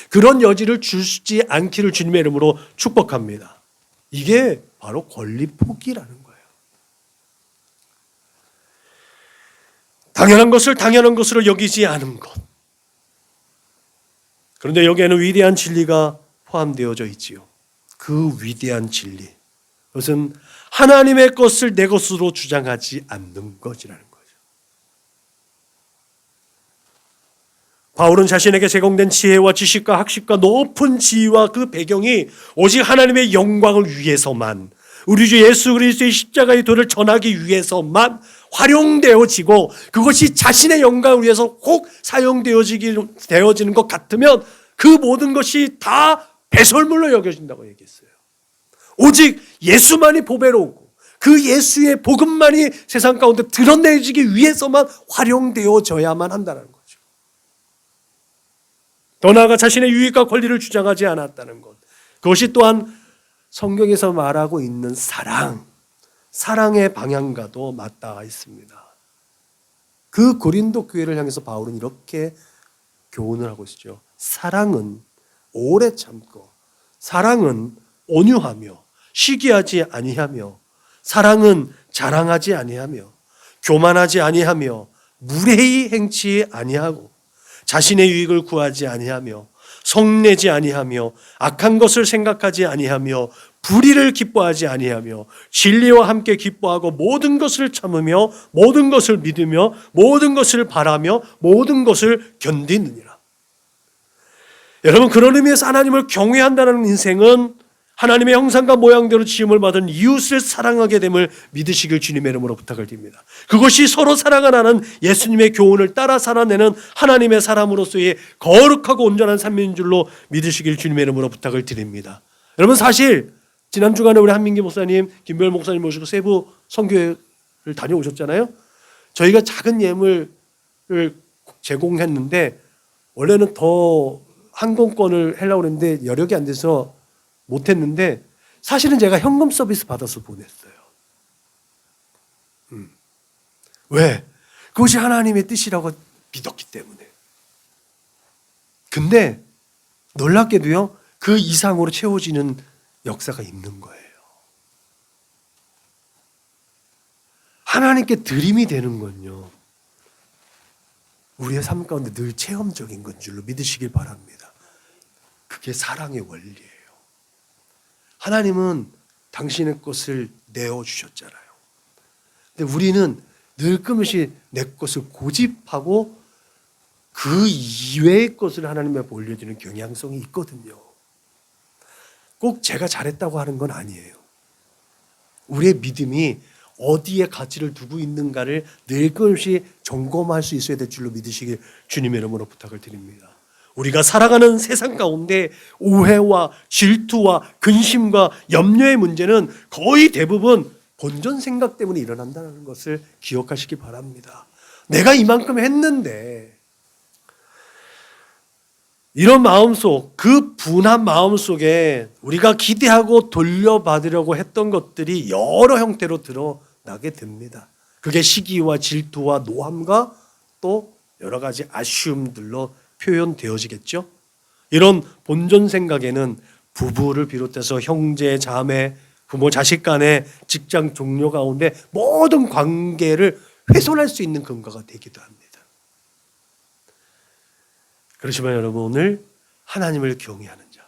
그런 여지를 주지 않기를 주님의 이름으로 축복합니다. 이게 바로 권리 포기라는 거예요. 당연한 것을 당연한 것으로 여기지 않은 것. 그런데 여기에는 위대한 진리가 포함되어져 있지요. 그 위대한 진리. 그것은 하나님의 것을 내 것으로 주장하지 않는 것이라는 거죠. 바울은 자신에게 제공된 지혜와 지식과 학식과 높은 지위와 그 배경이 오직 하나님의 영광을 위해서만, 우리 주 예수 그리스도의 십자가의 도를 전하기 위해서만 활용되어지고 그것이 자신의 영광을 위해서 꼭 사용되어지는 것 같으면 그 모든 것이 다 배설물로 여겨진다고 얘기했어요. 오직 예수만이 보배로우고 그 예수의 복음만이 세상 가운데 드러내지기 위해서만 활용되어져야만 한다는 거죠. 더 나아가 자신의 유익과 권리를 주장하지 않았다는 것. 그것이 또한 성경에서 말하고 있는 사랑의 방향과도 맞닿아 있습니다. 그 고린도 교회를 향해서 바울은 이렇게 교훈을 하고 있죠. 사랑은 오래 참고, 사랑은 온유하며, 시기하지 아니하며, 사랑은 자랑하지 아니하며 교만하지 아니하며 무례히 행치 아니하고 자신의 유익을 구하지 아니하며 성내지 아니하며 악한 것을 생각하지 아니하며 불의를 기뻐하지 아니하며 진리와 함께 기뻐하고 모든 것을 참으며 모든 것을 믿으며 모든 것을 바라며 모든 것을 견디느니라. 여러분, 그런 의미에서 하나님을 경외한다는 인생은 하나님의 형상과 모양대로 지음을 받은 이웃을 사랑하게 됨을 믿으시길 주님의 이름으로 부탁을 드립니다. 그것이 서로 사랑을 하는 예수님의 교훈을 따라 살아내는 하나님의 사람으로서의 거룩하고 온전한 삶인 줄로 믿으시길 주님의 이름으로 부탁을 드립니다. 여러분, 사실 지난 주간에 우리 한민기 목사님, 김별 목사님 모시고 세부 선교회를 다녀오셨잖아요. 저희가 작은 예물을 제공했는데 원래는 더 항공권을 하려고 했는데 여력이 안 돼서 못했는데 사실은 제가 현금 서비스 받아서 보냈어요. 왜? 그것이 하나님의 뜻이라고 믿었기 때문에. 근데 놀랍게도요, 그 이상으로 채워지는 역사가 있는 거예요. 하나님께 드림이 되는 건요, 우리의 삶 가운데 늘 체험적인 건 줄로 믿으시길 바랍니다. 그게 사랑의 원리예요. 하나님은 당신의 것을 내어주셨잖아요. 근데 우리는 늘 끊임없이 내 것을 고집하고 그 이외의 것을 하나님에 올려주는 경향성이 있거든요. 꼭 제가 잘했다고 하는 건 아니에요. 우리의 믿음이 어디에 가치를 두고 있는가를 늘 끊임없이 점검할 수 있어야 될 줄로 믿으시길 주님의 이름으로 부탁을 드립니다. 우리가 살아가는 세상 가운데 오해와 질투와 근심과 염려의 문제는 거의 대부분 본전 생각 때문에 일어난다는 것을 기억하시기 바랍니다. 내가 이만큼 했는데, 이런 마음속, 그 분한 마음속에 우리가 기대하고 돌려받으려고 했던 것들이 여러 형태로 드러나게 됩니다. 그게 시기와 질투와 노함과 또 여러 가지 아쉬움들로 표현되어지겠죠. 이런 본전 생각에는 부부를 비롯해서 형제, 자매, 부모, 자식 간의 직장 동료 가운데 모든 관계를 훼손할 수 있는 근거가 되기도 합니다. 그렇지만 여러분, 오늘 하나님을 경외하는 자,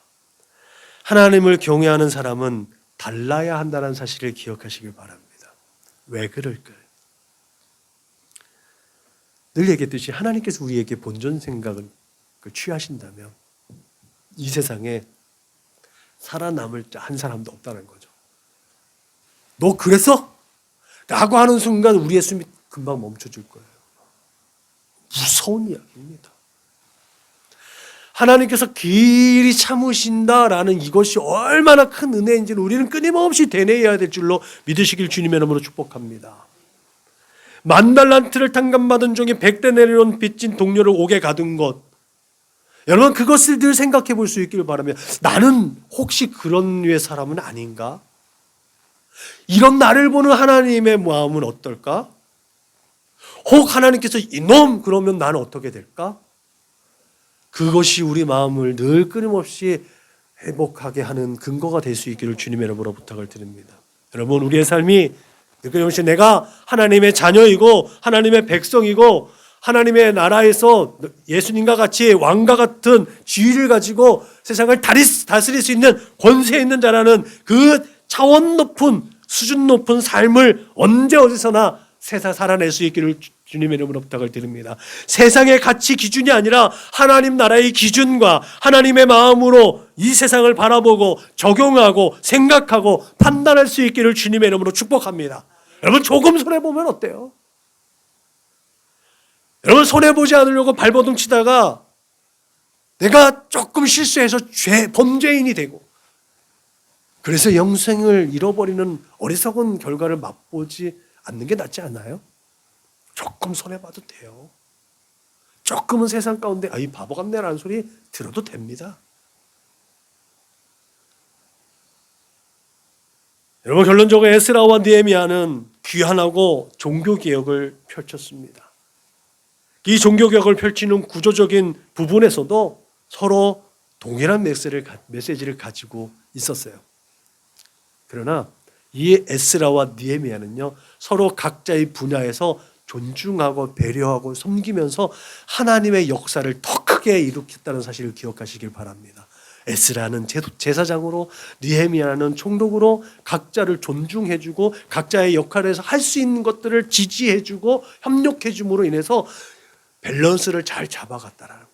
하나님을 경외하는 사람은 달라야 한다는 사실을 기억하시길 바랍니다. 왜 그럴까요? 늘 얘기했듯이 하나님께서 우리에게 본전 생각을 취하신다면 이 세상에 살아남을 자 한 사람도 없다는 거죠. 너 그래서? 라고 하는 순간 우리의 숨이 금방 멈춰질 거예요. 무서운 이야기입니다. 하나님께서 길이 참으신다라는 이것이 얼마나 큰 은혜인지를 우리는 끊임없이 되뇌어야 될 줄로 믿으시길 주님의 이름으로 축복합니다. 10,000달란트를 탕감받은 종이 100대 내려온 빚진 동료를 옥에 가둔 것, 여러분, 그것을 늘 생각해 볼 수 있기를 바랍니다. 나는 혹시 그런 류의 사람은 아닌가? 이런 나를 보는 하나님의 마음은 어떨까? 혹 하나님께서 이놈 그러면 나는 어떻게 될까? 그것이 우리 마음을 늘 끊임없이 회복하게 하는 근거가 될 수 있기를 주님의 이름으로 부탁을 드립니다. 여러분, 우리의 삶이 끊임없이 내가 하나님의 자녀이고 하나님의 백성이고 하나님의 나라에서 예수님과 같이 왕과 같은 지위를 가지고 세상을 다스릴 수 있는 권세 있는 자라는 그 차원 높은, 수준 높은 삶을 언제 어디서나 살아낼 수 있기를 주님의 이름으로 부탁을 드립니다. 세상의 가치 기준이 아니라 하나님 나라의 기준과 하나님의 마음으로 이 세상을 바라보고 적용하고 생각하고 판단할 수 있기를 주님의 이름으로 축복합니다. 여러분, 조금 손해보면 어때요? 여러분, 손해보지 않으려고 발버둥 치다가 내가 조금 실수해서 범죄인이 되고 그래서 영생을 잃어버리는 어리석은 결과를 맛보지 않는 게 낫지 않나요? 조금 손해봐도 돼요. 조금은 세상 가운데 이 바보 같네라는 소리 들어도 됩니다. 여러분, 결론적으로 에스라와 느헤미야는 귀환하고 종교개혁을 펼쳤습니다. 이 종교개혁을 펼치는 구조적인 부분에서도 서로 동일한 메시지를 가지고 있었어요. 그러나 이 에스라와 느헤미야는요, 서로 각자의 분야에서 존중하고 배려하고 섬기면서 하나님의 역사를 더 크게 일으켰다는 사실을 기억하시길 바랍니다. 에스라는 제사장으로, 느헤미야는 총독으로 각자를 존중해주고 각자의 역할에서 할 수 있는 것들을 지지해주고 협력해줌으로 인해서 밸런스를 잘 잡아갔다라는 거예요.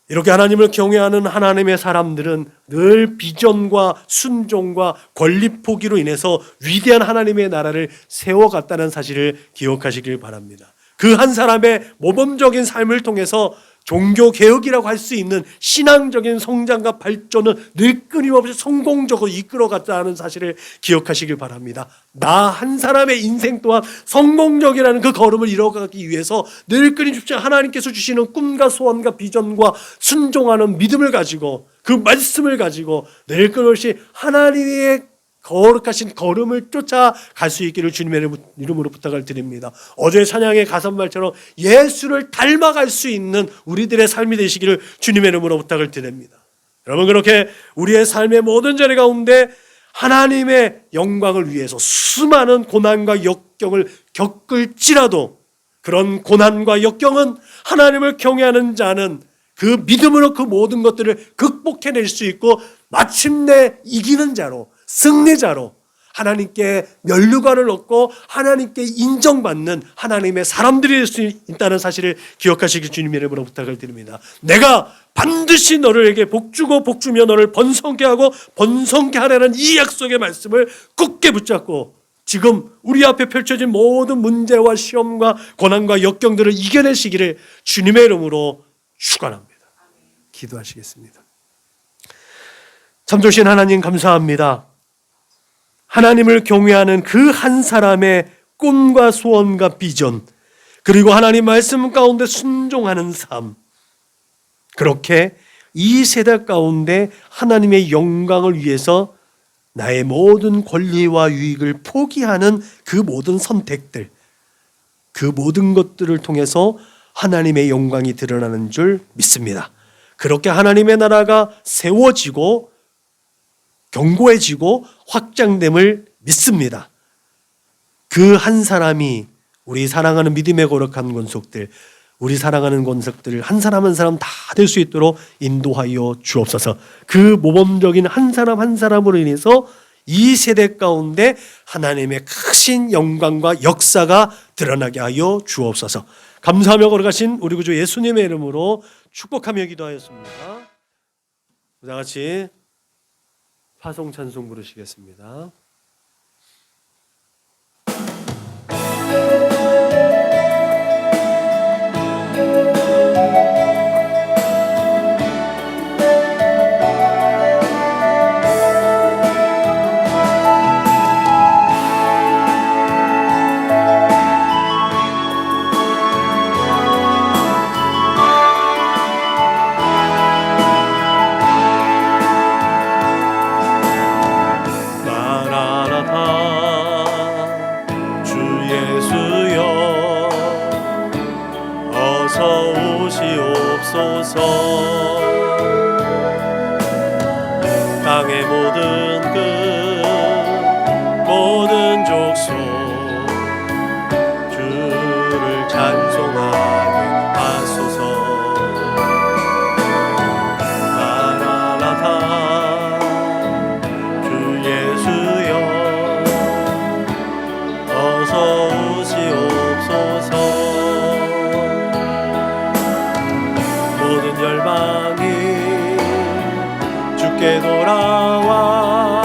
이렇게 하나님을 경외하는 하나님의 사람들은 늘 비전과 순종과 권리 포기로 인해서 위대한 하나님의 나라를 세워갔다는 사실을 기억하시길 바랍니다. 그 한 사람의 모범적인 삶을 통해서 종교 개혁이라고 할 수 있는 신앙적인 성장과 발전을 늘 끊임없이 성공적으로 이끌어갔다는 사실을 기억하시길 바랍니다. 나 한 사람의 인생 또한 성공적이라는 그 걸음을 이뤄가기 위해서 늘 끊임없이 하나님께서 주시는 꿈과 소원과 비전과 순종하는 믿음을 가지고 그 말씀을 가지고 늘 끊임없이 하나님의 거룩하신 걸음을 쫓아갈 수 있기를 주님의 이름으로 부탁을 드립니다. 어제 찬양의 가사말처럼 예수를 닮아갈 수 있는 우리들의 삶이 되시기를 주님의 이름으로 부탁을 드립니다. 여러분, 그렇게 우리의 삶의 모든 자리 가운데 하나님의 영광을 위해서 수많은 고난과 역경을 겪을지라도 그런 고난과 역경은 하나님을 경외하는 자는 그 믿음으로 그 모든 것들을 극복해낼 수 있고 마침내 이기는 자로, 승리자로 하나님께 면류관을 얻고 하나님께 인정받는 하나님의 사람들이 될 수 있다는 사실을 기억하시길 주님의 이름으로 부탁을 드립니다. 내가 반드시 너를에게 복주고 복주며 너를 번성케 하고 번성케 하라는 이 약속의 말씀을 굳게 붙잡고 지금 우리 앞에 펼쳐진 모든 문제와 시험과 고난과 역경들을 이겨내시기를 주님의 이름으로 축원합니다. 기도하시겠습니다. 참 좋으신 하나님, 감사합니다. 하나님을 경외하는 그 한 사람의 꿈과 소원과 비전, 그리고 하나님 말씀 가운데 순종하는 삶, 그렇게 이 세대 가운데 하나님의 영광을 위해서 나의 모든 권리와 유익을 포기하는 그 모든 선택들, 그 모든 것들을 통해서 하나님의 영광이 드러나는 줄 믿습니다. 그렇게 하나님의 나라가 세워지고 견고해지고 확장됨을 믿습니다. 그 한 사람이 우리 사랑하는 믿음의 거룩한 권속들, 우리 사랑하는 권속들 한 사람 한 사람 다 될 수 있도록 인도하여 주옵소서. 그 모범적인 한 사람 한 사람으로 인해서 이 세대 가운데 하나님의 크신 영광과 역사가 드러나게 하여 주옵소서. 감사하며 걸어가신 우리 구주 예수님의 이름으로 축복하며 기도하였습니다. 다 같이 파송 찬송 부르시겠습니다. 땅의 모든 끝 모든 족속 주를 찬송하게 하소서. 마라나타 주 예수여 어서 오시옵소서. 모든 열방이 주께 돌아와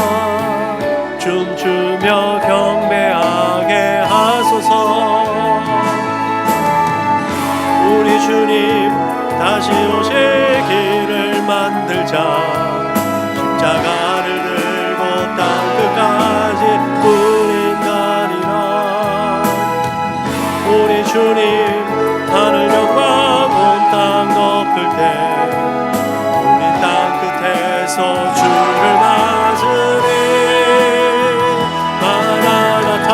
춤추며 경배하게 하소서. 우리 주님 다시 오실 길을 만들자. 십자가를 들고 땅 끝까지 우린다니라. 우리 주님 하늘 영광 온 땅 덮을 때 우리 땅 끝에서 주를 맞으리. 마라나타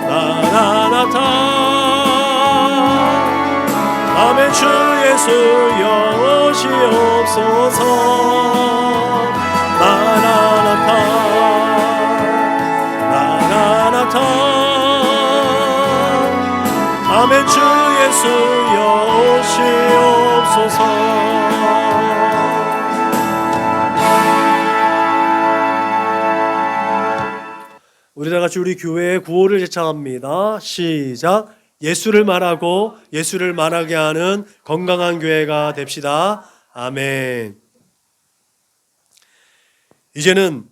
마라나타 아멘. 주 예수여 오시옵소서. 마라나타 아멘. 주 예수여 오시옵소서. 우리 다 같이 우리 교회의 구호를 제창합니다. 시작. 예수를 말하고 예수를 말하게 하는 건강한 교회가 됩시다. 아멘. 이제는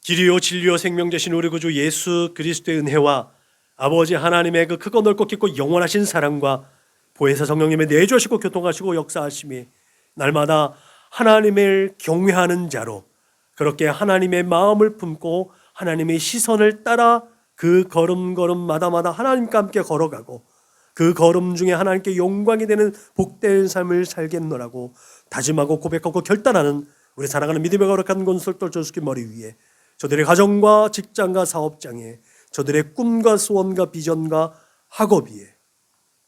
길이요 진리요 생명 되신 우리 구주 예수 그리스도의 은혜와 아버지 하나님의 그 크고 넓고 깊고 영원하신 사랑과 보혜사 성령님의 내주하시고 교통하시고 역사하심이 날마다 하나님을 경외하는 자로 그렇게 하나님의 마음을 품고 하나님의 시선을 따라 그 걸음걸음마다마다 하나님과 함께 걸어가고 그 걸음 중에 하나님께 영광이 되는 복된 삶을 살겠노라고 다짐하고 고백하고 결단하는 우리 사랑하는 믿음의 거룩한 권솔돌 조수기 머리 위에 저들의 가정과 직장과 사업장에 저들의 꿈과 소원과 비전과 학업 위에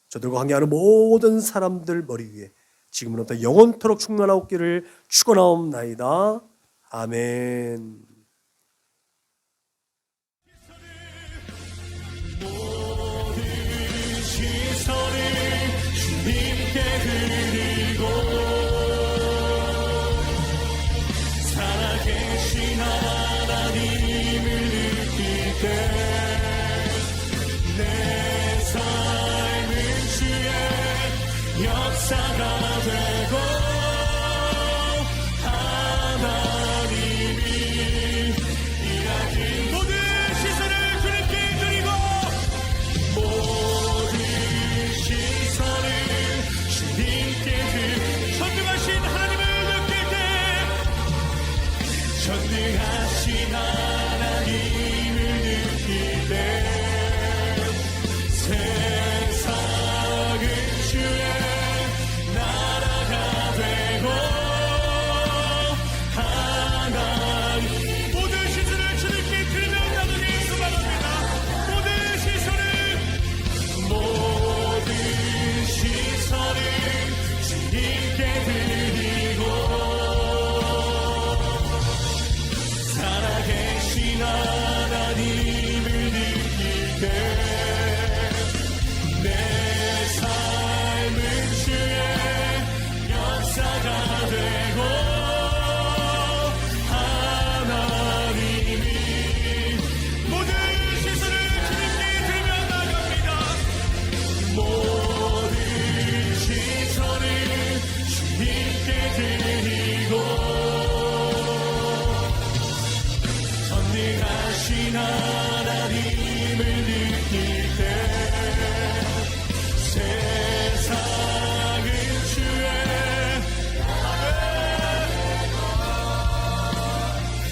저들과 관계하는 모든 사람들 머리 위에 지금부터 영원토록 충만하옵기를 축원하옵나이다. 아멘. 역사가 되고 하나님이 일하신 모든 시선을 주님께 드리고 모든 시선을 주님께 드리고 전능하신 하나님을 느낄 때 전능하신 하나님을 느낄 때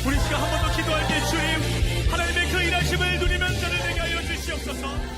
우리 시간 한 번 더 기도할 때 주님 하나님의 그 일하심을 누리면 저를 내게 하여 주시옵소서.